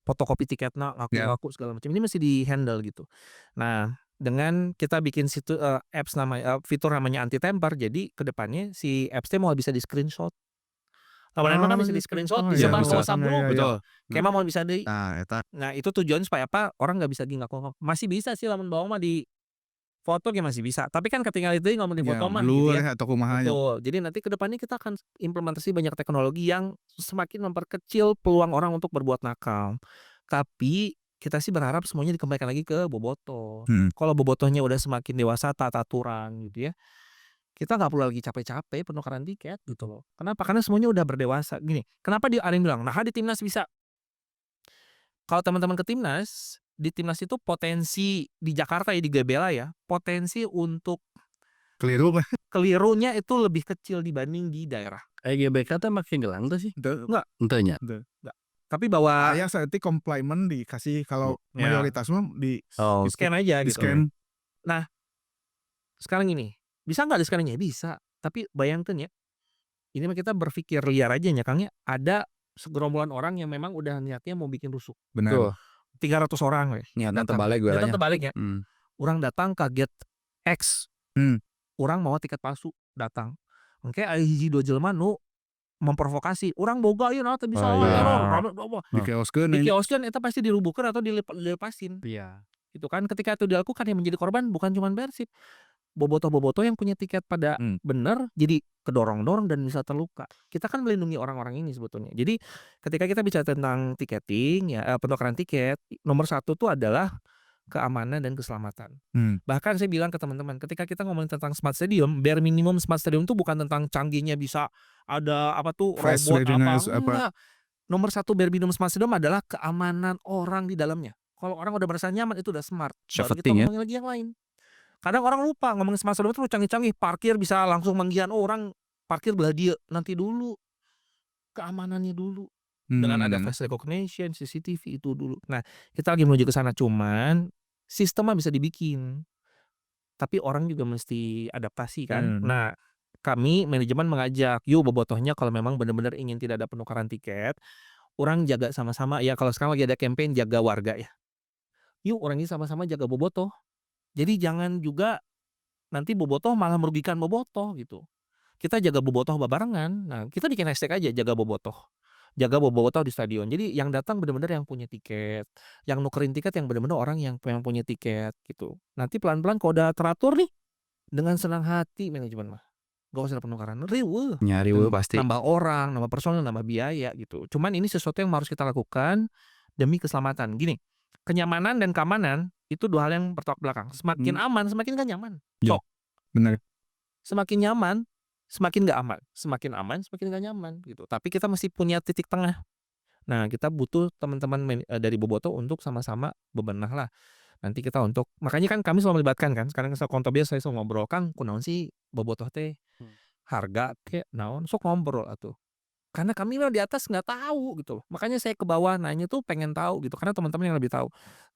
fotokopi tiketna ngaku-ngaku segala macam. Ini mesti di-handle gitu. Nah, dengan kita bikin apps fitur namanya anti temper. Jadi kedepannya si apps teh mau bisa di-screenshot. Lama-lama kan bisa gitu. di-screenshot, Oh, iya, disebar ke bisa. WhatsApp Iya, grup. iya, iya. Betul. Kema mau bisa deui. Nah eta Nah, itu tujuan supaya apa? Orang nggak bisa ngaku-ngaku. Masih bisa sih lamun bawang mah di foto ge masih bisa. Tapi kan ketinggalan itu ngomong di Ya, foto mah gitu blur ya. atau kumaha nya. Betul. Jadi nanti kedepannya kita akan implementasi banyak teknologi yang semakin memperkecil peluang orang untuk berbuat nakal. Tapi kita sih berharap semuanya dikembalikan lagi ke bobotoh. Kalau bobotohnya udah semakin dewasa, taat aturan gitu ya. Kita nggak perlu lagi capek-capek penukaran tiket gitu loh. Kenapa? Karena semuanya udah berdewasa. Gini, kenapa ada yang bilang, nah di timnas bisa. Kalau teman-teman ke timnas, di timnas itu potensi di Jakarta ya, di GBLA ya, potensi untuk Keliru mah. kelirunya itu lebih kecil dibanding di daerah. GBK teh makin gelang tuh sih. Enggak. Henteu nya. Tapi bahwa Aya saeutik komplimen dikasih kalau Ya. mayoritas mah di Oh, di-scan aja di gitu. scan. Nah, sekarang ini bisa nggak di-scan-nya? Bisa. Tapi bayangkan ya, ini mah kita berpikir liar aja ya Kang ya. Ada segerombolan orang yang memang udah niatnya mau bikin rusuh. Benar. Tuh. 300 orang weh. niatnya datang. terbalik Niatnya galanya. terbalik ya. Orang datang kaget X. Orang mau tiket palsu datang. Engke aya hiji 2 jelema nu memprovokasi. Orang boga ieu naon teh bisa Oh, iya. error. Di kioskeun Di nya. kioskeun eta pasti dirubuhkeun atau dilepasin. Iya. Gitu kan. Ketika itu dilakukan yang menjadi korban bukan cuma Persib. Bobotoh-bobotoh yang punya tiket pada bener jadi kedorong-dorong dan bisa terluka. Kita kan melindungi orang-orang ini sebetulnya. Jadi ketika kita bicara tentang tiketing ya penukaran tiket, nomor 1 tuh adalah keamanan dan keselamatan. Bahkan saya bilang ke teman-teman, ketika kita ngomongin tentang smart stadium, bare minimum smart stadium itu bukan tentang canggihnya bisa ada apa tuh Face robot readiness, apa. enggak. Nomor 1 bare minimum smart stadium adalah keamanan orang di dalamnya. Kalau orang udah merasa nyaman itu udah smart. Baru kita Safety ya. ngomongin lagi yang lain. Kadang orang lupa ngomongin smart stadium itu canggih-canggih, parkir bisa langsung manggihan orang parkir belah dia. Nanti dulu keamanannya dulu. Dengan ada face recognition, CCTV itu dulu. Nah, kita lagi menuju ke sana cuman sistemnya bisa dibikin. Tapi orang juga mesti adaptasi kan. Nah, kami manajemen mengajak, yuk bobotohnya kalau memang benar-benar ingin tidak ada penukaran tiket, orang jaga sama-sama ya kalau sekarang lagi ada campaign jaga warga ya. Yuk orang ini sama-sama jaga bobotoh. Jadi jangan juga nanti bobotoh malah merugikan bobotoh gitu. Kita jaga bobotoh babarengan. Nah, kita bikin hashtag aja jaga bobotoh. Jaga bobotoh di stadion. Jadi yang datang benar-benar yang punya tiket, yang nukerin tiket yang benar-benar orang yang punya tiket gitu. Nanti pelan-pelan kalau udah teratur nih dengan senang hati manajemen mah. Gak usah ada penukaran. Riweuh. Nyari pasti. Nambah orang, nambah personel, nambah biaya gitu. Cuman ini sesuatu yang harus kita lakukan demi keselamatan. Gini, kenyamanan dan keamanan itu dua hal yang bertolak belakang. Semakin aman, semakin gak nyaman. Ya, benar. Semakin nyaman, semakin gak aman. Semakin aman, semakin gak nyaman gitu. Tapi kita masih punya titik tengah. Nah, kita butuh teman-teman dari bobotoh untuk sama-sama bebenah lah. Nanti kita untuk makanya kan kami selalu melibatkan kan. Sekarang konto biasa saya selalu ngobrol kan kunaon sih bobotoh teh. Harga kayak naon sok ngobrol atuh. Karena kami lah di atas nggak tahu gitu loh. Makanya saya ke bawah nanya tuh pengen tahu gitu karena teman-teman yang lebih tahu.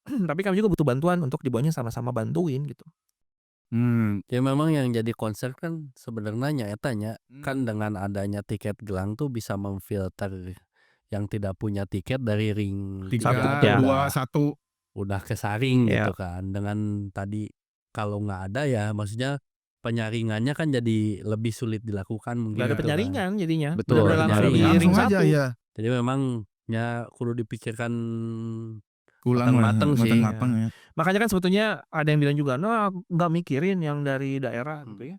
Tapi kami juga butuh bantuan untuk di bawahnya sama-sama bantuin gitu. Ya memang yang jadi concern kan sebenarnya eta nya kan dengan adanya tiket gelang tuh bisa memfilter yang tidak punya tiket dari ring 3, 1, 2, 1. udah kesaring Ya. gitu kan. Dengan tadi kalau nggak ada ya maksudnya penyaringannya kan jadi lebih sulit dilakukan mungkin. Gak ada gitu kan. penyaringan jadinya. Betul, Benar-benar langsung di penyaringan. ring Langsung aja 1. ya. Jadi memang ya kudu dipikirkan Ulang mateng sih. mateng ya. Makanya kan sebetulnya ada yang bilang juga, nah nggak mikirin yang dari daerah gitu ya.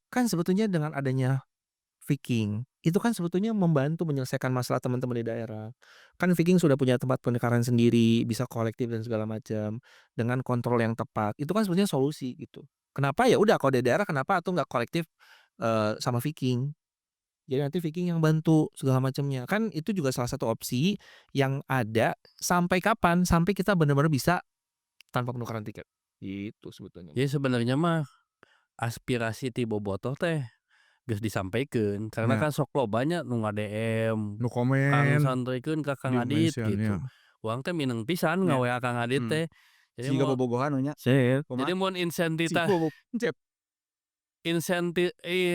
Kan sebetulnya dengan adanya Viking itu kan sebetulnya membantu menyelesaikan masalah teman-teman di daerah. Kan Viking sudah punya tempat penukaran sendiri, bisa kolektif dan segala macam dengan kontrol yang tepat. Itu kan sebetulnya solusi gitu. Kenapa ya udah kalau di daerah kenapa atau nggak kolektif sama Viking? Jadi nanti Viking yang bantu segala macamnya. Kan itu juga salah satu opsi yang ada sampai kapan? Sampai kita benar-benar bisa tanpa penukaran tiket. Itu sebetulnya. Ya sebenarnya mah aspirasi ti bobotoh teh geus disampaikan karena Ya. kan sok lo banyak nu nge-DM Nu Kang komen. santuikeun ka Kang di Adit mention, gitu. ya. Urang teh mineng pisan Ya. ngawe Kang Adit teh. Jadi Siga mau bobogohan nya. jadi mun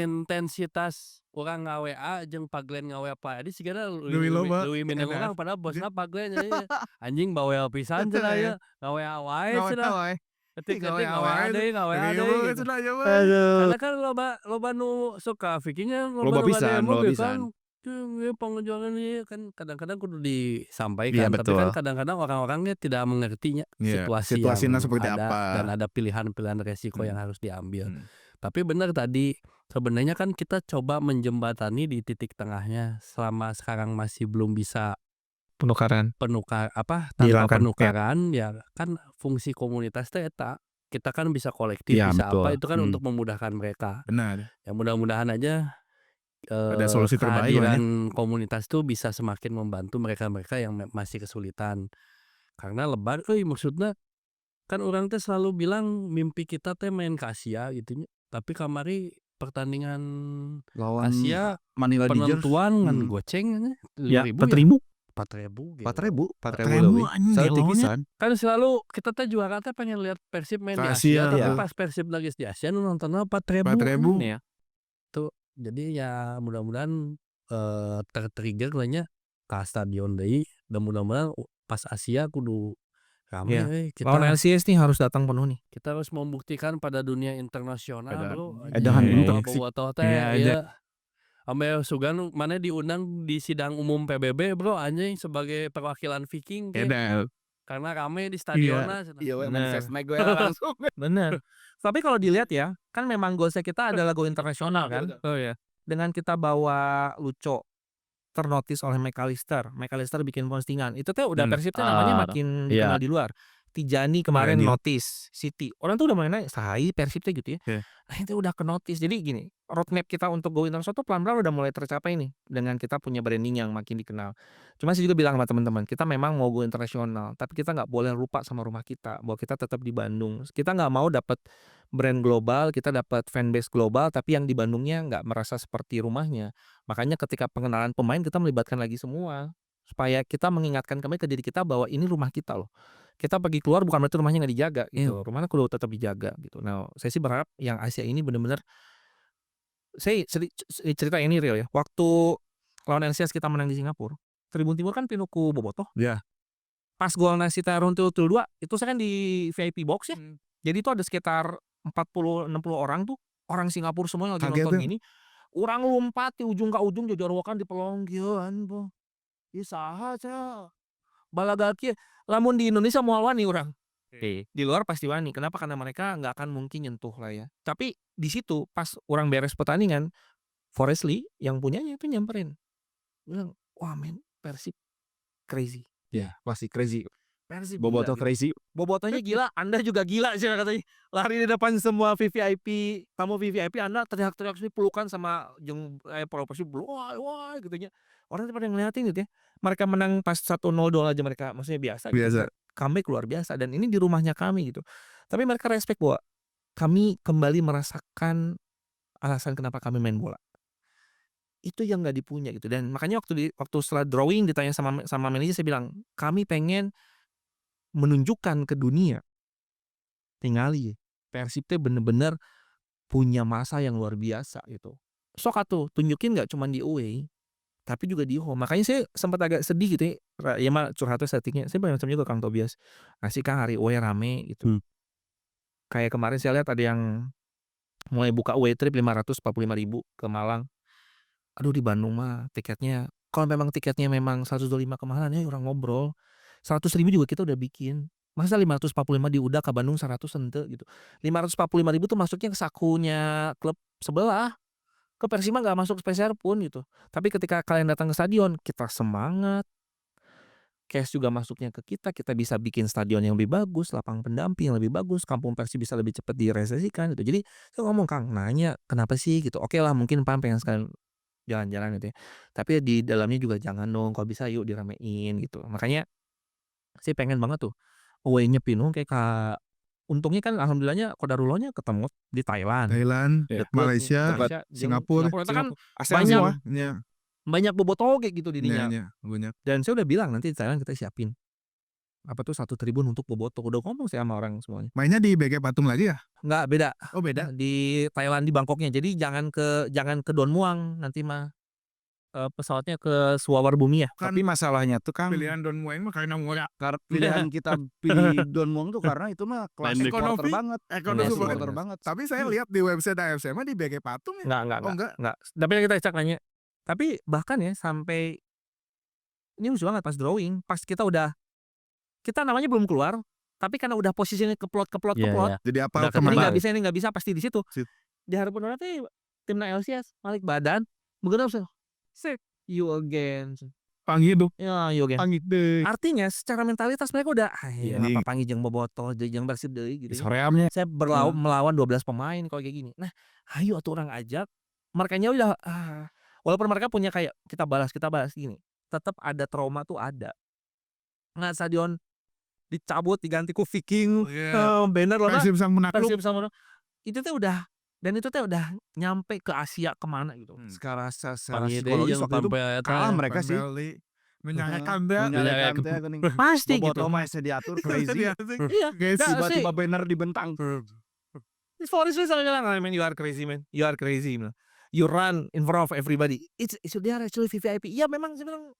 intensitas urang ngaWA jeung Paglen ngawe Pak Adit sigana Leuwih loba. leuwih mineng Enak. urang padahal bosna Paglen jadi anjing bawel pisan cenah ya ngawe wae Ngawe cenah. wae. Ketik-ketik ngawean deui gitu. Aduh. Karena kan loba nu suka Viking-nya loba Loba nu ngadea pisan, loba mobil pisan. kan. Ieu pengejualan ieu kan kadang-kadang kudu Iya, disampaikan, tapi kan betul. kadang-kadang orang-orangnya tidak mengertinya Iya, situasi situasinya yang seperti ada apa. dan ada pilihan-pilihan resiko yang Hmm. harus diambil. Hmm. Tapi benar tadi, sebenarnya kan kita coba menjembatani di titik tengahnya selama sekarang masih belum bisa Penukaran. tanpa Dihilangkan, ya. penukaran ya kan fungsi komunitas teh eta. Kita kan bisa kolektif, Iya, bisa apa, betul. itu kan untuk memudahkan mereka. Benar. Ya mudah-mudahan aja Ada solusi terbaik lah ya. kehadiran komunitas tuh bisa semakin membantu mereka-mereka yang masih kesulitan. Karena lebar maksudnya kan orang teh selalu bilang mimpi kita teh main ke Asia gitu nya. Tapi kamari pertandingan Lawan Asia Manila Dodgers. penentuan ngan goceng Ya, 5.000 4.000. 4.000 gitu. 4.000 4.000 leuwih. anjing Saeutik elongnya. pisan. Kan selalu kita teh juara teh pengen lihat Persib main Ke di Asia, Asia, tapi heeh. pas Persib lagi di Asia nu nontonnya 4.000. 4.000. Ya. Tuh, jadi ya mudah-mudahan ter-trigger lah nya ka stadion deui dan mudah-mudahan pas Asia kudu rame Iya. kita Lawan LCS nih harus datang penuh nih. kita harus membuktikan pada dunia internasional, Ada Bro. edahan Iya, untuk Bobotoh teh Iya, ieu ame sugan mana diundang di sidang umum PBB, Bro, anjing sebagai perwakilan Viking ge. Edan. Karena rame di stadionna cenah. Iya we Bener. manifest mic we langsung. Bener. Tapi kalau dilihat ya, kan memang goalsnya kita adalah go internasional kan. Oh ya. Dengan kita bawa Lucho ternotis oleh McAllister bikin postingan. Itu teh udah Persib teh namanya makin dikenal di luar. Tijani kemarin Iya. notis, Siti. Orang tuh udah mulai nanya, sahai Persib teh gitu ya. Oke. Nah, itu udah ke notis. Jadi gini, roadmap kita untuk go internasional tuh pelan-pelan udah mulai tercapai nih dengan kita punya branding yang makin dikenal. Cuma saya juga bilang sama teman-teman, kita memang mau go internasional, tapi kita nggak boleh lupa sama rumah kita, bahwa kita tetap di Bandung. Kita nggak mau dapat brand global, kita dapat fanbase global, tapi yang di Bandungnya nggak merasa seperti rumahnya. Makanya ketika pengenalan pemain kita melibatkan lagi semua, supaya kita mengingatkan kembali ke diri kita bahwa ini rumah kita loh. Kita pergi keluar bukan berarti rumahnya nggak dijaga gitu. Rumahnya kudu tetap dijaga gitu. Nah, saya sih berharap yang Asia ini benar-benar saya cerita ini real ya. Waktu lawan LCS kita menang di Singapura, Tribun Timur kan pinuku bobotoh. Iya. Pas gol nasi Taron Tul 2, itu saya kan di VIP box ya. Jadi itu ada sekitar 40-60 orang tuh, orang Singapura semua yang lagi Kaget nonton tuh. gini. Urang lompat di ujung ke ujung jojorokan di pelonggian po. Ieu saha cenah. Balaga kieu lamun di Indonesia moal wani urang. Di luar pasti wani. Kenapa? Karena mereka nggak akan mungkin nyentuh lah ya. Tapi di situ pas orang beres pertandingan, Forest Lee yang punyanya itu nyamperin. Bilang, "Wah, men, Persib crazy." Ya, pasti crazy. Persib Bobotoh gila, crazy. Bobotohnya gila, Anda juga gila sih katanya. Lari di depan semua VVIP, tamu VVIP Anda teriak-teriak pelukan sama jeung pro Persib, wah gitu nya. Orang pada ngeliatin gitu ya. Mereka menang pas 1-0 aja mereka maksudnya biasa gitu. Biasa. Comeback luar biasa dan ini di rumahnya kami gitu. Tapi mereka respect bahwa kami kembali merasakan alasan kenapa kami main bola. Itu yang nggak dipunya gitu dan makanya waktu setelah drawing ditanya sama manajer saya bilang, "Kami pengen menunjukkan ke dunia tingali Persib teh bener-bener punya masa yang luar biasa gitu. Sok atuh tunjukin nggak cuma di away tapi juga di home." Makanya saya sempat agak sedih gitu ya mah curhatnya settingnya. Saya macam juga Kang Tobias. Ngasih Kang hari away rame gitu. Kayak kemarin saya lihat ada yang mulai buka away trip 545.000 ke Malang. Aduh di Bandung mah tiketnya kalau memang tiketnya memang 125 kemahalan ya orang ngobrol. 100.000 juga kita udah bikin. Masa 545 di udah ke Bandung 100 ente gitu. 545.000 tuh masuknya ke sakunya klub sebelah. Ke Persima nggak masuk spesial pun gitu. Tapi ketika kalian datang ke stadion, kita semangat. Cash juga masuknya ke kita bisa bikin stadion yang lebih bagus, lapangan pendamping yang lebih bagus, kampung Persib bisa lebih cepat direalisasikan gitu. Jadi saya ngomong Kang, nanya kenapa sih gitu. Oke lah mungkin Pam pengen sekalian jalan-jalan gitu ya. Tapi di dalamnya juga jangan dong, kalau bisa yuk diramein gitu. Makanya saya pengen banget tuh away-nya pinuh kayak untungnya kan alhamdulillahnya kodarullahnya ketemu di Thailand. Deket, Malaysia, Singapura. Itu kan ASEAN banyak semua. Nya. banyak bobotoh kayak gitu didinya. Nya, banyak. Dan saya udah bilang nanti di Thailand kita siapin apa tuh 1 tribun untuk bobotoh. Udah ngomong saya sama orang semuanya. Mainnya di BG Patung lagi ya? Enggak, beda. Oh, beda. Di Thailand di Bangkoknya. Jadi jangan ke Don Muang nanti mah. pesawatnya ke Suwawar Bumi ya? Kan Tapi masalahnya tuh Kang, pilihan Don Mueang mah karena murah. pilihan kita pilih Don Mueang tuh karena itu mah kelas Pendek. supporter Ekonomi. banget. Ekonomi Iya, supporter. Supporter banget. Tapi saya lihat di website AFC mah di BG Patung ya. Enggak. enggak. Tapi kita cek nanya. Tapi bahkan ya sampai ini lucu banget pas drawing, pas kita namanya belum keluar, tapi karena udah posisinya keplot. Iya. Jadi apa Udah Ini Kemana? nggak bisa pasti di situ. Sit. Di harapan orang teh timna LCS Malik Badan, begitu sih. You again. panggil tuh. Ya, you again. Panggil deh. Artinya secara mentalitas mereka udah Iya. apa panggil jeung bobotoh jeung Persib deui gitu. ya. Soreamnya. Saya melawan 12 pemain kalau kayak gini. Nah, ayo atuh orang ajak. Merkanya udah walaupun mereka punya kayak kita balas gini. Tetap ada trauma tuh ada. Nah, stadion dicabut diganti ku Viking, banner loh. Persib sang menakluk. Persib sama itu teh udah nyampe ke Asia kemana gitu. Secara Panggil psikologis yang waktu itu sampai kalah mereka sih. Menyanyikan deh. Menyalakan teh geuning. Pasti gitu. Bobotoh mah saya diatur crazy. Iya. Guys, Nggak, Tiba-tiba banner dibentang. For this reason, man, you are crazy, man. You are crazy, man. You run in front of everybody. It's they are actually VVIP. Iya, memang saya bilang.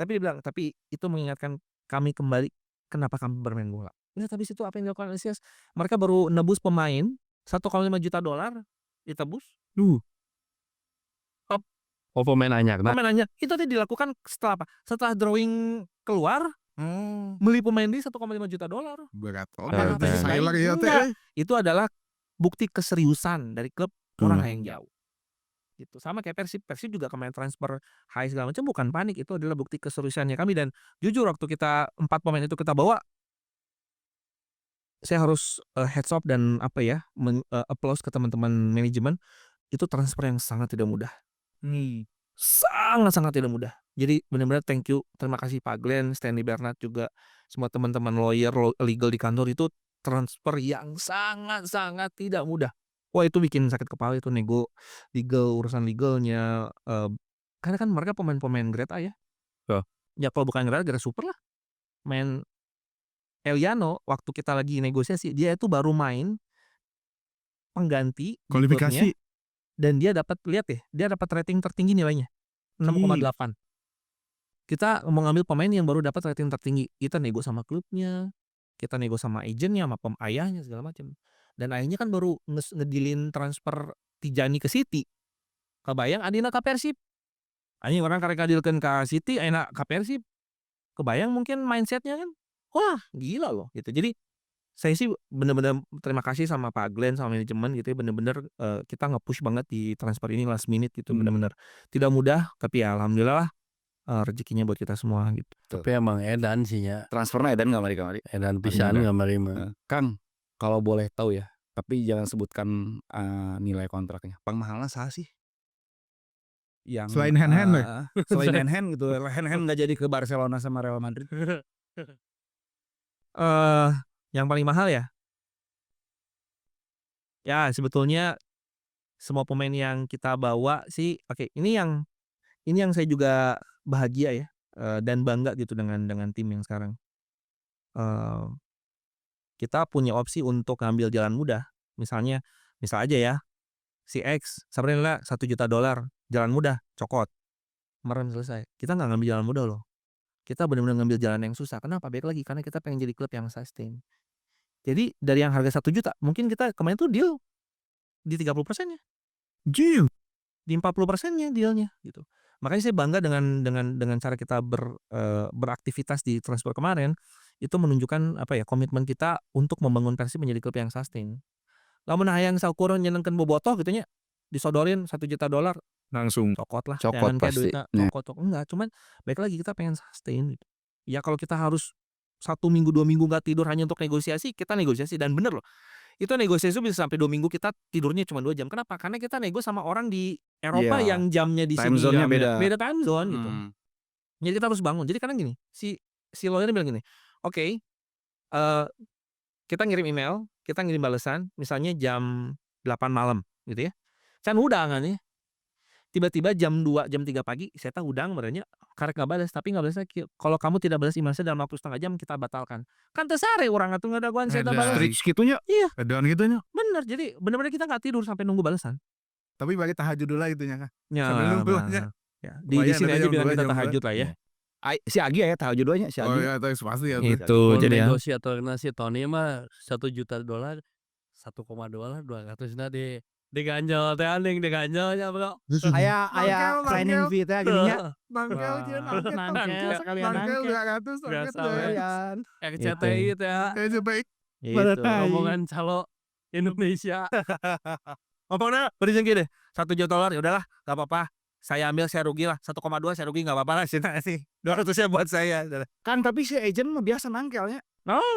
Tapi dia bilang, tapi itu mengingatkan kami kembali kenapa kami bermain bola. Nah, tapi situ apa yang dilakukan LCS? Mereka baru nebus pemain $1,5 juta ditebus. Oh, pemain anyar. Nah, Pemain nanya, itu tadi dilakukan setelah apa? Setelah drawing keluar, beli pemain di $1,5 juta. Berat. Berat. Saya lagi ya teh. Enggak. Itu adalah bukti keseriusan dari klub orang yang jauh. Gitu. Sama kayak Persib juga kemarin transfer high segala macam bukan panik, itu adalah bukti keseriusannya kami. Dan jujur waktu kita 4 pemain itu kita bawa, saya harus heads up dan applause ke teman-teman manajemen. Itu transfer yang sangat tidak mudah. Sangat tidak mudah. Jadi benar-benar thank you, terima kasih Pak Glenn, Stanley Bernard juga semua teman-teman lawyer legal di kantor. Itu transfer yang sangat tidak mudah. Wah, itu bikin sakit kepala itu urusan legalnya. Karena kan mereka pemain-pemain grade A ya. Ya kalau bukan grade super lah. Main Eliano waktu kita lagi negosiasi, dia itu baru main pengganti di Kualifikasi. klubnya, dan dia dapat rating tertinggi nilainya 6,8. Kita mau ngambil pemain yang baru dapat rating tertinggi. Kita nego sama klubnya, kita nego sama agennya, sama ayahnya segala macam. Dan ayahnya kan baru ngedilin transfer Tijani ke City. Kebayang adina ka Persib. Anjing orang karek ngadilkeun ka City, ayeuna ka Persib. Kebayang mungkin mindsetnya kan. Wah, gila loh gitu. Jadi saya sih benar-benar terima kasih sama Pak Glenn sama manajemen gitu ya, benar-benar kita nge-push banget di transfer ini last minute gitu, benar-benar tidak mudah, tapi ya alhamdulillah rezekinya buat kita semua gitu. tapi emang edan sih ya. Transfernya edan kamari. Edan pisan kamari mah. Kang, kalau boleh tahu ya, tapi jangan sebutkan nilai kontraknya. Pang mahalnya saha sih? Yang Selain hand-hand we. Selain hand-hand gitu. Hand-hand enggak jadi ke Barcelona sama Real Madrid. Yang paling mahal ya? Ya sebetulnya semua pemain yang kita bawa sih, oke, ini yang saya juga bahagia ya, dan bangga gitu dengan tim yang sekarang. Kita punya opsi untuk ngambil jalan mudah. Misal aja ya, si X sebenarnya $1 juta, jalan mudah, cokot, meren selesai. Kita nggak ngambil jalan mudah loh. Kita benar-benar ngambil jalan yang susah. Kenapa? Baik lagi karena kita pengen jadi klub yang sustain. Jadi dari yang harga 1 juta, mungkin kita kemarin tuh deal di 30%-nya. Deal. Di 40%-nya dealnya gitu. Makanya saya bangga dengan cara kita beraktivitas di transfer kemarin. Itu menunjukkan komitmen kita untuk membangun Persib menjadi klub yang sustain. Lamun hayang saukur nyenengkeun bobotoh gitu nya, disodorin $1 juta Langsung. cokot lah. Cokot Jangan kayak pasti. duitnya cokot. Enggak, cuman baik lagi kita pengen sustain gitu. Ya kalau kita harus 1 minggu 2 minggu nggak tidur hanya untuk negosiasi, kita negosiasi. Dan bener loh, itu negosiasi bisa sampai 2 minggu kita tidurnya cuma 2 jam. Kenapa? Karena kita nego sama orang di Eropa yang jamnya di Time sini zone-nya beda. beda time zone gitu. Jadi kita harus bangun. Jadi karena gini, si lawyer bilang gini, oke, kita ngirim email, kita ngirim balasan, misalnya jam 8 malam gitu ya. Can udangan ya. Tiba-tiba jam 2, jam 3 pagi, saya tahu udang merenya karek nggak balas, tapi nggak balasnya kalau kamu tidak balas email saya dalam waktu setengah jam kita batalkan. Kan tesare orang atuh ngadaguan saya balas. Strict Segitunya. Iya, Edan gitunya. bener. Jadi benar-benar kita nggak tidur sampai nunggu balasan. Tapi bagi tahajud dulu lah itunya kan. Ya, Sambil nunggu benar. aja. Ya, di Lumayan sini ada aja jam dengan 2, kita jam 4. tahajud lah ya. Si Agi ya tahajud doanya si Oh Agi. ya, itu pasti ya tuh. Itu Mun jadi ya. negosiatorna si Tony mah $1 juta, 1,2 lah 200 diganjel teh anjing diganjelnya bro. Aya Nangkel, training nangkel. fee teh gini nya. Nangkel Wah, cenah, Nangkel sekalian nangkel nangkel. 200 biasa tuh. we. Sekalian. RCTI teh ya. Kayak baik. Gitu. Rombongan calo Indonesia. Ngomongnya berizin gini, $1 juta ya udahlah, nggak apa-apa. Saya ambil, saya rugi lah. 1,2 saya rugi nggak apa-apa lah sih. 200-nya buat saya. Kan tapi si agent mah biasa nangkelnya.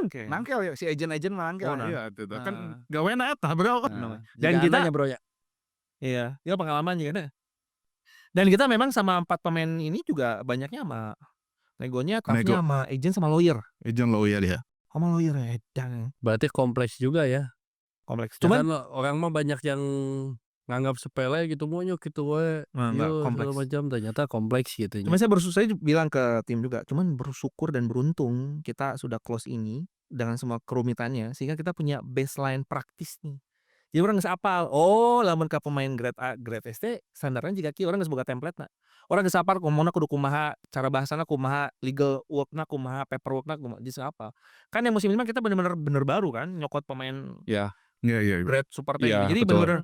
Oke. Nangkel ya si agent mah nangkel. Oh, nah. Iya itu tuh. Kan Nah. gaweana eta, Bro. Dan Jika kita ananya, bro ya. iya, ya pengalaman juga deh. Dan kita memang sama 4 pemain ini juga banyaknya sama negonya, tough-nya sama agent sama lawyer. Agent lawyer ya. Sama lawyer ya, dan Berarti kompleks juga ya. kompleks. Cuman Cuman orang mah banyak yang nganggap sepele gitu monyok gitu we. enggak, Yo, kompleks. segala macam ternyata kompleks gitu. Cuman saya bilang ke tim juga, cuman bersyukur dan beruntung kita sudah close ini dengan semua kerumitannya sehingga kita punya baseline praktis nih. Jadi orang geus apal, oh lamun ka pemain grade A, grade ST standarnya jika kieu orang geus boga template-na. Orang geus apal ngomongna kudu kumaha, cara bahasana kumaha, legal work-na kumaha, paperwork-na kumaha, geus apal. Kan yang musim ini mah kita bener-bener baru kan nyokot pemain Iya, iya. grade super teh. Iya, Jadi betul. bener-bener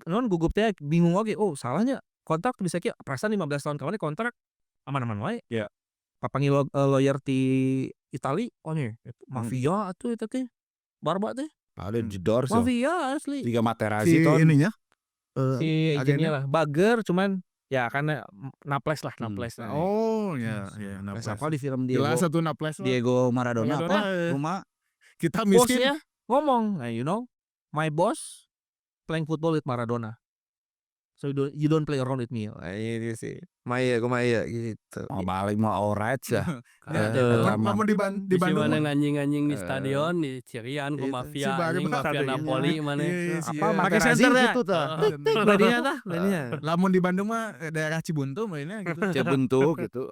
non gugup teh bingung oge, oh salahnya kontrak bisa kieu, perasaan 15 tahun kemarin kontrak aman-aman wae. Iya. Papanggil lawyer ti Itali, oh nih mafia atuh eta teh. Barba teh. Ada jedor so. Mafia asli. Tiga Si Materazzi ton. ininya. Si agennya lah, bager cuman ya karena naples lah, naples. Oh, ya, ya. Naples apa di film Jelas satu naples lah. Diego Maradona Maradona, apa? Rumah Kita miskin. Bosnya ngomong, nah, you know, my boss playing football with Maradona. So you don't play around with me. Ini sih. Maya gitu. mau balik mau alright ya. Namun di Di Bandung. mana anjing-anjing di stadion di Cirian ku itu. mafia Si Bari anjing mah mafia tadinya. Napoli mana. Iya, Apa iya. Pakai Materazzi center ya? gitu tuh. Gladinya tah, gladinya. Lamun di Bandung mah daerah Cibuntu mainnya gitu. Bentuk gitu.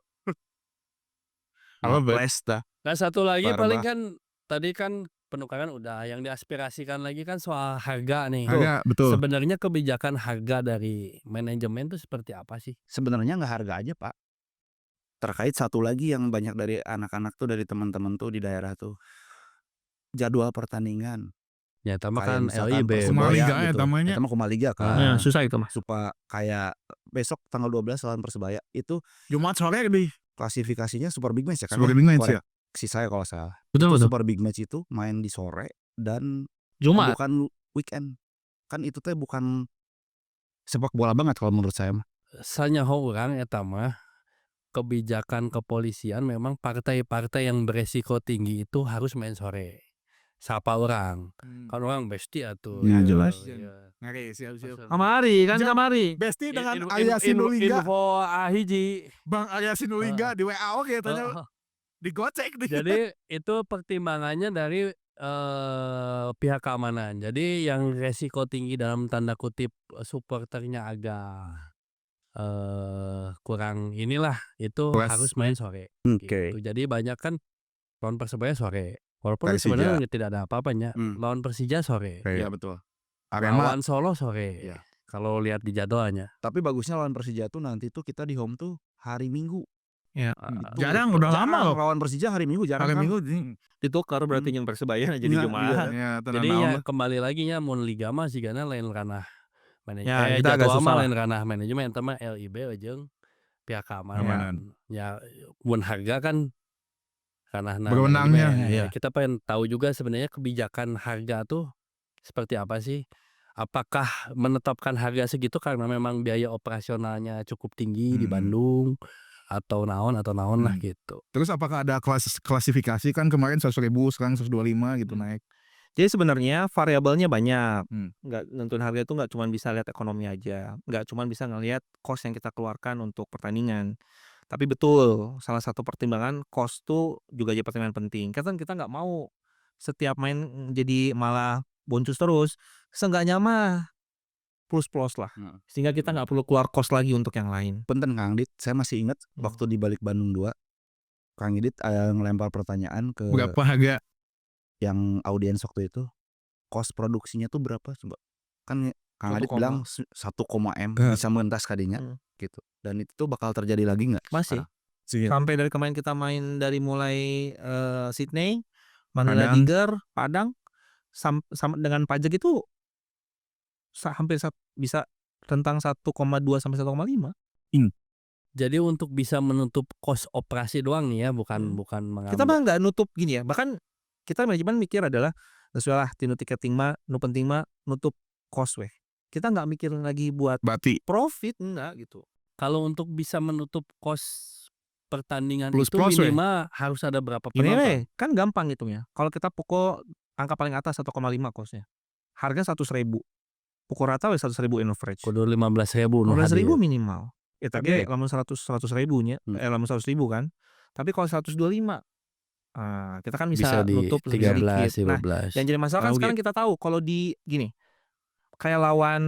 Apa, Bet? Naples dah. Nah satu lagi Parah, paling Bah. kan tadi kan penukaran udah, yang diaspirasikan lagi kan soal harga nih. Harga, betul. Sebenarnya kebijakan harga dari manajemen itu seperti apa sih? Sebenarnya nggak harga aja Pak. Terkait satu lagi yang banyak dari anak-anak tuh dari teman-teman tuh di daerah tuh. Jadwal pertandingan. Ya tambah Kayak kan misalkan LIB. Persebaya Kumaha liga gitu. tamanya. Eta mah kumaha liga kan. Ya, susah itu mah. Supaya kayak besok tanggal 12 lawan Persebaya itu Jumat sore di klasifikasinya Super Big Match ya kan. Super Big Match ya. Koreksi saya kalau salah. Betul Itu Super Big Match itu main di sore dan Jumat. bukan weekend. Kan itu teh bukan sepak bola banget kalau menurut saya mah. Sanyaho orang eta mah kebijakan kepolisian memang partai-partai yang beresiko tinggi itu harus main sore. Siapa orang? Kan orang besti atuh. Ya, jelas. Iya. Ngeri, siap. Kamari kan Jam- kamari. Besti dengan In- Arya in- Sinulinga. Info hiji. Bang Arya Sinulinga di WA oke tanya digocek di. Jadi itu pertimbangannya dari pihak keamanan. Jadi yang resiko tinggi dalam tanda kutip supporternya agak kurang inilah itu Puas. harus main sore. Oke. Gitu. Jadi banyak kan lawan Persebaya sore. Walaupun Persija. sebenarnya tidak ada apa-apanya. Hmm. Lawan Persija sore. Iya, betul. Arema Lawan Solo sore. Iya. Kalau lihat di jadwalnya. Tapi bagusnya lawan Persija tuh nanti tuh kita di home tuh hari Minggu. Ya. Itu jarang udah lama loh. lawan Persija hari Minggu jarang Hari kan. Minggu Ditukar berarti yang Persebaya jadi Iya, Jumat. iya. ya Jadi ya kembali lagi nya mun liga mah sigana lain ranah manajemen. Ya, kita agak Jadwal susah mah lah. lain ranah manajemen, eta mah LIB jeung pihak Keamanan. keamanan. Ya mun harga kan ranah Berwenangnya, manajemen. iya. Kita pengen tahu juga sebenarnya kebijakan harga tuh seperti apa sih? Apakah menetapkan harga segitu karena memang biaya operasionalnya cukup tinggi di Bandung atau naon lah gitu. Terus apakah ada klasifikasi kan kemarin 100.000 sekarang 125 gitu naik. Jadi sebenarnya variabelnya banyak. Hmm. Nggak nentuin harga itu nggak cuma bisa lihat ekonomi aja, nggak cuma bisa ngelihat cost yang kita keluarkan untuk pertandingan. Tapi betul, salah satu pertimbangan cost tuh juga jadi pertimbangan penting. Kan kita nggak mau setiap main jadi malah boncos terus. Seenggaknya mah plus lah. Sehingga kita nggak perlu keluar cost lagi untuk yang lain. Punten Kang Dit, saya masih ingat waktu di balik Bandung 2 Kang Dit ngelempar pertanyaan ke Berapa harga? yang audiens waktu itu. Cost produksinya tuh berapa coba? Kan Kang 1 Adit bilang 1, M bisa mentas kadinya gitu. Dan itu bakal terjadi lagi nggak masih. sekarang? Sampai dari kemarin kita main dari mulai Sydney, Manila Padang. Digger, Padang, sama dengan pajak itu hampir bisa rentang 1,2 sampai 1,5. Jadi untuk bisa menutup kos operasi doang nih ya, bukan Kita mengambil. mah nggak nutup gini ya. Bahkan kita manajemen mikir adalah sesuai tinu tiketing mah, nu penting mah nutup kos weh. Kita nggak mikirin lagi buat Berarti profit enggak gitu. Kalau untuk bisa menutup kos pertandingan Plus itu plus, weh. minimal harus ada berapa Gini penonton? weh, kan gampang hitungnya. Kalau kita pukul angka paling atas 1,5 kosnya. Harga 100.000. Pukul rata weh 100.000 in average. Kudu 15.000 nu 15.000 hadir. minimal. Ya tapi lamun 100.000 nya, lamun 100.000 kan. Tapi kalau 125, kita kan bisa Bisa di nutup lebih 13, sedikit. Nah, 15. yang jadi masalah kan Oke. sekarang kita tahu kalau di gini, kayak lawan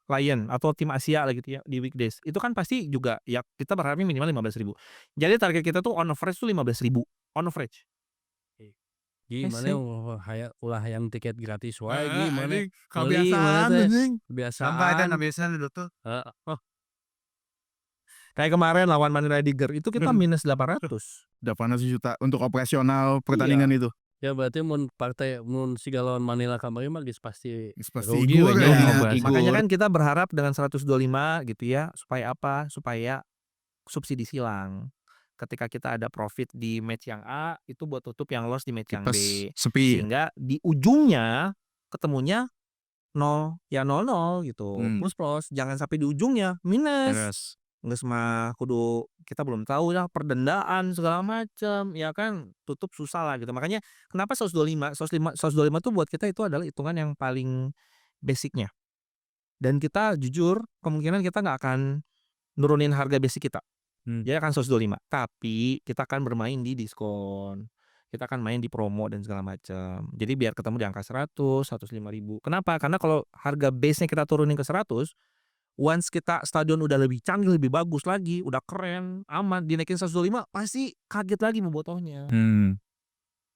Lion atau tim Asia lah gitu ya di weekdays, itu kan pasti juga ya kita berharapnya minimal 15.000. Jadi target kita tuh on average tuh 15.000 on average. Gimana ulah hayang tiket gratis wae gimana? anjing, Beli kebiasaan mana teh? anjing. Kebiasaan. biasanya dulu tuh. Kayak kemarin lawan Manila Digger itu kita minus 800. Udah panas juta untuk operasional pertandingan itu. Ya berarti mun siga lawan Manila kamari mah geus pasti Pasti rugi igur we ya. nya operasi. Igur. Makanya kan kita berharap dengan 125 gitu ya, supaya apa? Supaya subsidi silang. Ketika kita ada profit di match yang A, itu buat tutup yang loss di match yang B. Sepi. Sehingga di ujungnya ketemunya 0 gitu. Plus, jangan sampai di ujungnya minus. Nggak mah kudu kita belum tahu lah perdendaan segala macam ya kan, tutup susah lah gitu. Makanya kenapa 125 tuh buat kita itu adalah hitungan yang paling basicnya. Dan kita jujur kemungkinan kita nggak akan nurunin harga basic kita. Dia akan 125, tapi kita akan bermain di diskon. Kita akan main di promo dan segala macam. Jadi biar ketemu di angka 100, 105.000. Kenapa? Karena kalau harga base-nya kita turunin ke 100, once kita stadion udah lebih canggih, lebih bagus lagi, udah keren, aman, dinaikin 125, pasti kaget lagi bobotohnya.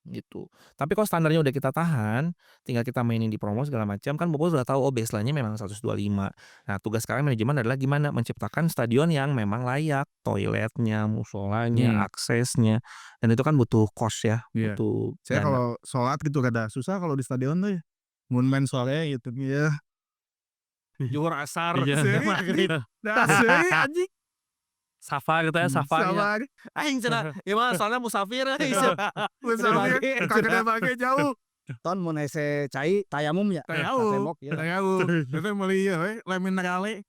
Gitu. Tapi kalau standarnya udah kita tahan, tinggal kita mainin di promo segala macam, kan bobotoh udah tahu baseline-nya memang 125. Nah, tugas sekarang manajemen adalah gimana menciptakan stadion yang memang layak, toiletnya, musolanya, aksesnya, dan itu kan butuh cost ya, Iya. butuh Saya dana. kalau sholat gitu rada susah kalau di stadion tuh ya. Mun main sore gitu ya. Juhur asar, Seri, maghrib, Seri anjing. Safar gitu ya, safarnya. Safar. aing cenah, ieu mah soalnya musafir Musafir kagak pake jauh. Ton mun hese cai tayamum ya. Tayau. Itu meuli ieu we, le minerale.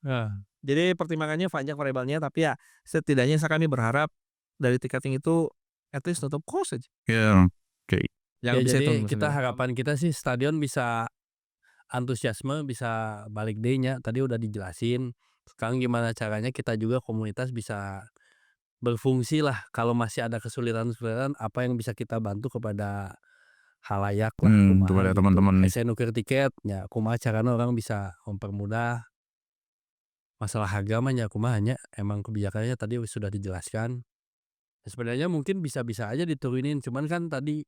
Jadi pertimbangannya banyak variabelnya, tapi ya setidaknya kami berharap dari tiketing itu at least tutup cost aja. Ya. Ya, Yang bisa jadi itu kita maksudnya. harapan kita sih stadion bisa antusiasme bisa balik deh-nya. Tadi udah dijelasin. Sekarang gimana caranya kita juga komunitas bisa berfungsi lah. Kalau masih ada kesulitan-kesulitan, apa yang bisa kita bantu kepada halayak lah. Kepada teman-teman nih. Saya nuker tiket, ya kumaha caranya orang bisa mempermudah. Masalah harga mah ya kumaha nya, emang kebijakannya tadi sudah dijelaskan. Sebenarnya mungkin bisa-bisa aja diturunin, cuman kan tadi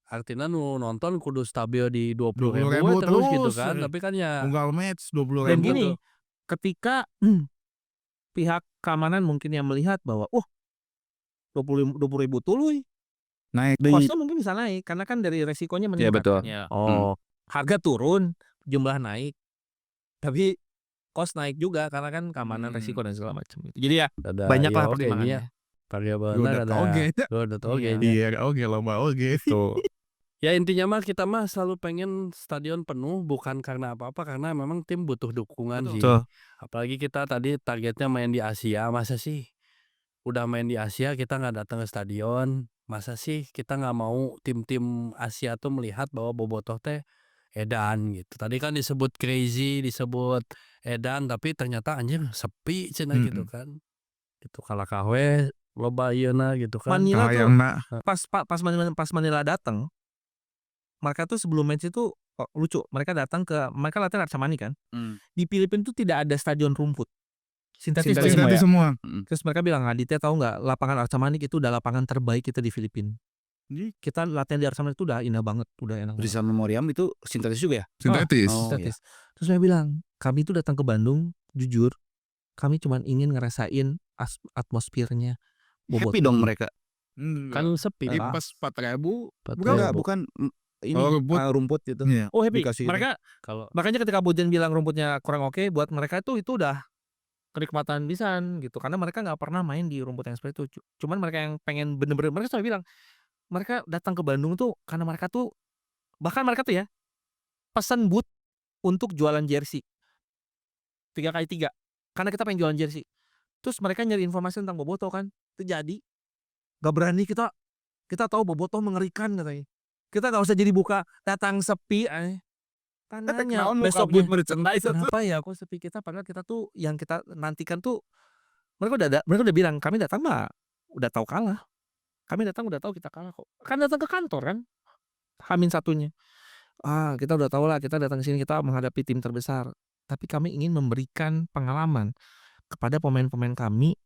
artinya nonton kudu stabil di 20.000 terus gitu kan. Tapi kan ya Unggal match 20.000. Dan gini, ketika pihak keamanan mungkin yang melihat bahwa 20.000 tuluy, naik kosnya mungkin bisa naik karena kan dari resikonya meningkat. betul. Harga turun, jumlah naik, tapi kos naik juga karena kan keamanan resiko dan segala macam gitu. Jadi ya banyaklah pertimbangannya. Variabelnya ada oge. Iya, oge lomba oge. Ya intinya mah kita mah selalu pengen stadion penuh, bukan karena apa-apa, karena memang tim butuh dukungan sih. Betul. Apalagi kita tadi targetnya main di Asia, masa sih udah main di Asia kita nggak datang ke stadion? Masa sih kita nggak mau tim-tim Asia tuh melihat bahwa bobotoh teh edan gitu. Tadi kan disebut crazy, disebut edan, tapi ternyata anjir sepi cenah gitu kan. Itu kalah kawe loba ieuna gitu kan. Manila tuh Hayangna. pas Manila datang, mereka tuh sebelum match itu lucu. Mereka latihan Arca-Mani kan. Di Filipina tuh tidak ada stadion rumput. Sintetis Sintetis semua. Terus mereka bilang, Aditya tahu nggak lapangan Arca-Mani itu udah lapangan terbaik kita di Filipina. Jadi Kita latihan di Arsamen itu udah indah banget, udah enak banget. Rizal Memoriam itu sintetis juga ya? sintetis. Oh, Sintetis. Terus saya bilang, kami itu datang ke Bandung, jujur, kami cuma ingin ngerasain atmosfernya Bobotoh. Happy dong mereka. Kan sepi. Di Pak. pas 4.000 Enggak, bukan ini rumput. rumput gitu. Iya. Oh happy. Dikasih itu. Mereka Kalau makanya ketika Bojan bilang rumputnya kurang oke, buat mereka itu udah kenikmatan pisan gitu. Karena mereka nggak pernah main di rumput yang seperti itu. Cuman mereka yang pengen bener-bener, mereka selalu bilang, mereka datang ke Bandung tuh karena mereka tuh, bahkan mereka tuh ya pesan booth untuk jualan jersey 3x3 karena kita pengen jualan jersey. Terus mereka nyari informasi tentang Bobotoh kan, itu jadi nggak berani kita tahu Bobotoh mengerikan katanya. Kita nggak usah jadi buka datang sepi tanyanya besoknya merchandise kenapa ya kok sepi, kita padahal kita tuh yang kita nantikan tuh mereka udah bilang kami datang mah udah tahu kalah, kami datang udah tahu kita kalah kok, kan datang ke kantor kan Hamin satunya, kita udah tahu lah kita datang ke sini kita menghadapi tim terbesar, tapi kami ingin memberikan pengalaman kepada pemain-pemain kami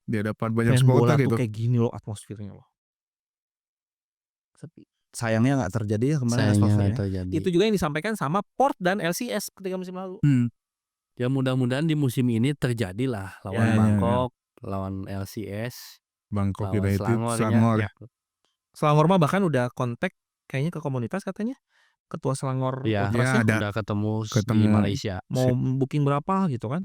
di hadapan banyak main bola supporter tuh gitu. kayak gini loh atmosfernya loh. Sepi. Sayangnya nggak terjadi ya kemarin sayangnya atmosfernya. terjadi. Itu juga yang disampaikan sama Port dan LCS ketika musim lalu. Ya mudah-mudahan di musim ini terjadilah lawan Ya, Bangkok, lawan LCS, Bangkok lawan United, Selangor. Selangor. Ya. Selangor mah bahkan udah kontak kayaknya ke komunitas katanya. Ketua Selangor Ya, Ultrasnya ada. udah ketemu di Ketemu. Malaysia. mau booking berapa gitu kan.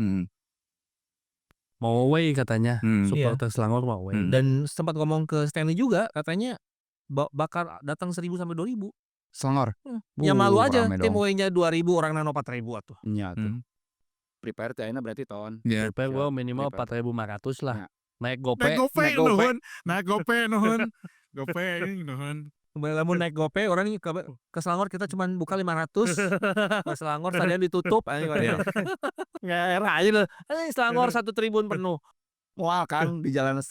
Mau away katanya. Supporter Selangor mau away. Dan sempat ngomong ke Stanley juga katanya bakal datang 1.000 sampai 2.000. Selangor. Ya malu aja rame tim dong. away-nya 2.000 orang nano 4.000 atuh. Iya tuh. Prepare teh ayeuna berarti tahun. Ya. DP gua minimal Prepare. 4.500 lah. Ya. Naik Naik gope. gope Naik gope. nuhun. Naik gope nuhun. Gope nuhun. Lamun naik gope orang ke Selangor kita cuma buka 500. Ke Selangor stadion ditutup nggak era aja loh. Selangor 1 tribun penuh. Wah kan di jalan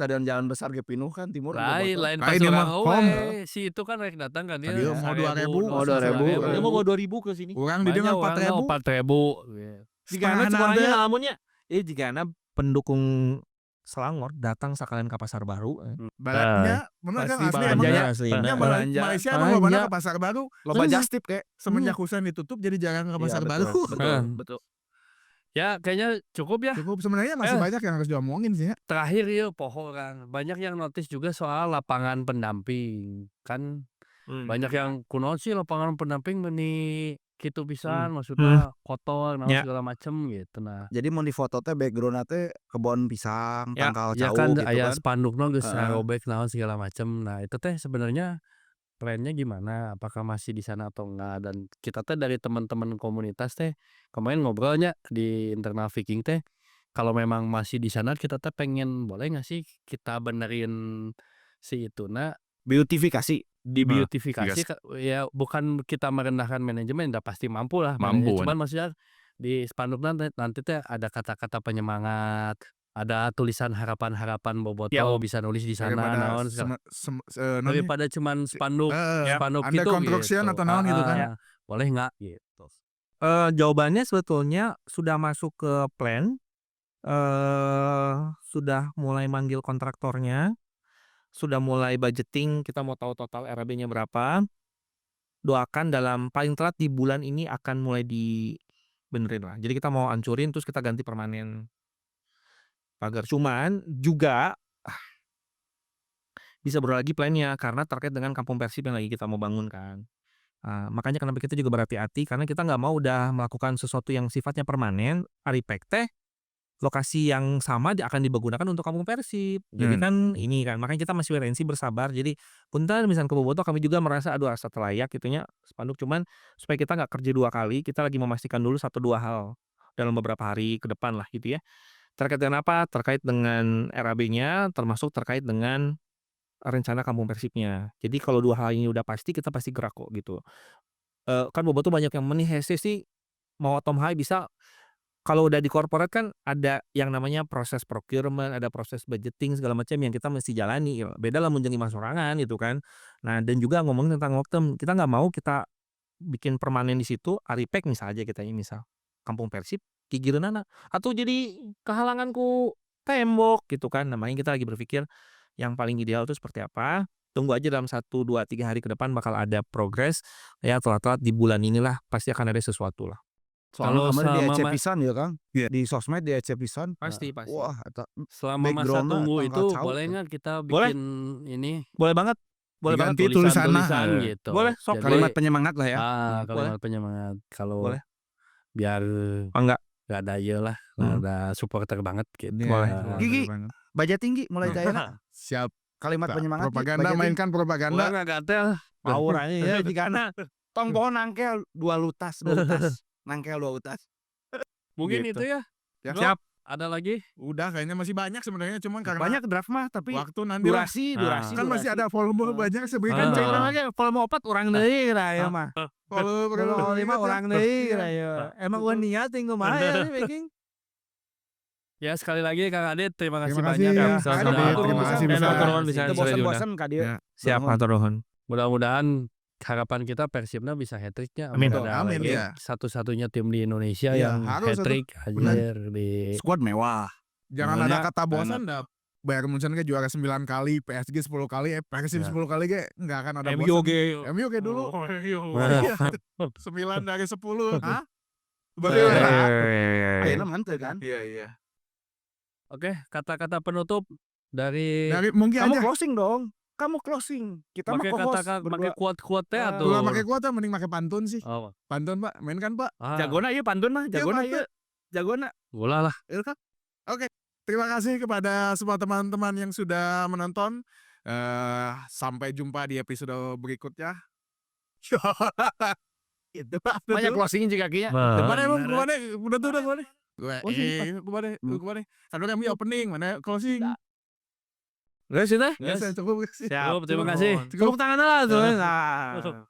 besar ge pinuh kan timur juga Lain botol. lain Lain pas dia orang mah away. home. Si itu kan rek datang kan dia. Tadi mau 2.000. Oh, 2.000. Dia mau 2.000 ke sini. Orang di dia mah 4.000. 4.000. Jika cuma Setengah lamunnya jika pendukung Selangor datang sekalian ke Pasar Baru. Baratnya bener kan asli emang belanjanya ya. asli. Ya, Belanja. Malaysia emang lobana ke Pasar Baru. Loba just tip kayak Semenjak Husein ditutup jadi jarang ke Pasar Baru. Betul. Ya kayaknya cukup ya. Cukup sebenarnya masih banyak yang harus diomongin sih ya. Terakhir ya poho kan. Banyak yang notice juga soal lapangan pendamping. Kan banyak yang kuno sih lapangan pendamping meni gitu pisan maksudnya kotor Ya. segala macem gitu. Nah, Jadi mau di foto teh background teh kebon pisang, Ya, tangkal ya cau kan gitu aya kan. spandukna geus Heeh. robek naon segala macem. Nah, itu teh sebenarnya trennya gimana? Apakah masih di sana atau enggak? Dan kita teh dari teman-teman komunitas teh kemarin ngobrolnya di internal Viking teh kalau memang masih di sana kita teh pengen boleh nggak sih kita benerin si itu Beautifikasi. dibeautifikasi ya bukan kita merendahkan manajemen udah pasti mampu lah Mampu, cuman maksudnya di spanduknya nanti teh ada kata-kata penyemangat, ada tulisan harapan-harapan Bobotoh bisa nulis di sana naon daripada cuman spanduk under gitu construction gitu. atau naon gitu kan. Boleh nggak gitu. Jawabannya sebetulnya sudah masuk ke plan, sudah mulai manggil kontraktornya, sudah mulai budgeting, kita mau tahu total RAB-nya berapa. Doakan dalam paling telat di bulan ini akan mulai dibenerin lah. Jadi kita mau hancurin terus kita ganti permanen pagar. Cuman juga bisa berubah lagi plannya karena terkait dengan kampung Persib yang lagi kita mau bangun kan. Makanya kenapa kita juga berhati-hati karena kita nggak mau udah melakukan sesuatu yang sifatnya permanen, aripek teh lokasi yang sama akan digunakan untuk kampung Persib. Jadi kan ini kan makanya kita masih wait and see, bersabar. Jadi punten misalnya ke Bobotoh kami juga merasa aduh asa layak gitunya spanduk, cuman supaya kita nggak kerja 2 kali, kita lagi memastikan dulu 1-2 hal dalam beberapa hari ke depan lah gitu ya. Terkait dengan apa? Terkait dengan RAB-nya, termasuk terkait dengan rencana kampung Persibnya. Jadi kalau 2 hal ini udah pasti kita pasti gerak kok gitu. Kan Bobotoh banyak yang menihese sih mau Tom Hai bisa. Kalau udah di corporate kan ada yang namanya proses procurement, ada proses budgeting segala macam yang kita mesti jalani. Beda lah mun jeung imah sorangan gitu kan. Nah, dan juga ngomongin tentang waktu, kita nggak mau kita bikin permanen di situ, aripek misal aja kita ini misal. Kampung Persib kigireunana atau jadi kehalangan ku tembok gitu kan. Namanya kita lagi berpikir yang paling ideal itu seperti apa. tunggu aja dalam 1, 2, 3 hari ke depan bakal ada progres, ya telat-telat di bulan inilah pasti akan ada sesuatu lah. Kalau Soalnya kemarin di selama ece pisan ya Kang, Iya. di sosmed di ece pisan. Pasti. Wah eta selama masa background-na tunggu tanggal itu caut boleh tuh. nggak kita Boleh. bikin ini Boleh banget. Boleh banget. Diganti tulisanna. tulisan-tulisan gitu. Boleh, sok. Jadi, Kalimat penyemangat lah ya. boleh. kalimat penyemangat. Kalau Boleh. biar Oh, enggak. nggak ada ya lah, nggak ada supporter banget gitu. Iya, Boleh. bener Gigi. banget. Baja tinggi mulai jayana. Siap. Kalimat penyemangat Propaganda, mainkan propaganda. nggak gatel. Power aja ya jikana. Tong pohon nangkel 2 lutas. Nangkel 2 lutas. Mungkin Gitu. itu ya. Ya. Bro, Siap. ada lagi? Udah kayaknya masih banyak sebenarnya, cuman karena Banyak draft mah tapi waktu nanti lah. durasi Kan masih ada volume banyak sebenarnya. Kan Ah. cerita lagi volume 4 urang deui lah ya mah. Volume 5 urang deui lah ya. Emang gua niat tinggal mah ya making. Ya sekali lagi Kang Adit, terima kasih Terima banyak kasih, ya. Kang Sudah- Adit, sudah- terima kasih sudah- besar. sudah- Bisa Teu bosan-bosan ka dieu. Ya. Siap matur nuhun. Mudah-mudahan harapan kita Persibna bisa hat-trick-nya. Amin. Ada Amin, lagi ya. satu-satunya tim di Indonesia Iya, yang harus hat-trick anjir di Squad mewah. Jangan Sebenarnya ada kata bosan dah. Bayern Munchen ke juara 9 kali, PSG 10 kali, Persib Ya. 10 kali ke enggak akan ada MU bosan. ge. MU kayak dulu. Nah. 9 dari 10. Hah? Iya, Bagaimana? Ayeuna manteu kan. Iya, iya. Oke, kata-kata penutup dari Dari mungkin Kamu aja. closing dong. Kamu closing. Kita mah pakai co-host kata-kata pakai berdua. quote-quote teh Ah. atuh. Dua pakai kuota mending pakai pantun sih. Oh. Pantun, Pak. Mainkan, Pak. Jagona ieu pantun mah, jagona pantun. ieu. Jagona. Bola lah. Terima kasih kepada semua teman-teman yang sudah menonton. Sampai jumpa di episode berikutnya. Itu Banyak closing juga kinya. Kemana emang? Kemana? Udah tuh, udah kemana? Kemana? Kemana? Kan udah opening, mana closing? Guys, itu. Biasa, cukup. Siap. Terima kasih. Tepuk tangan lah tuh. Nah.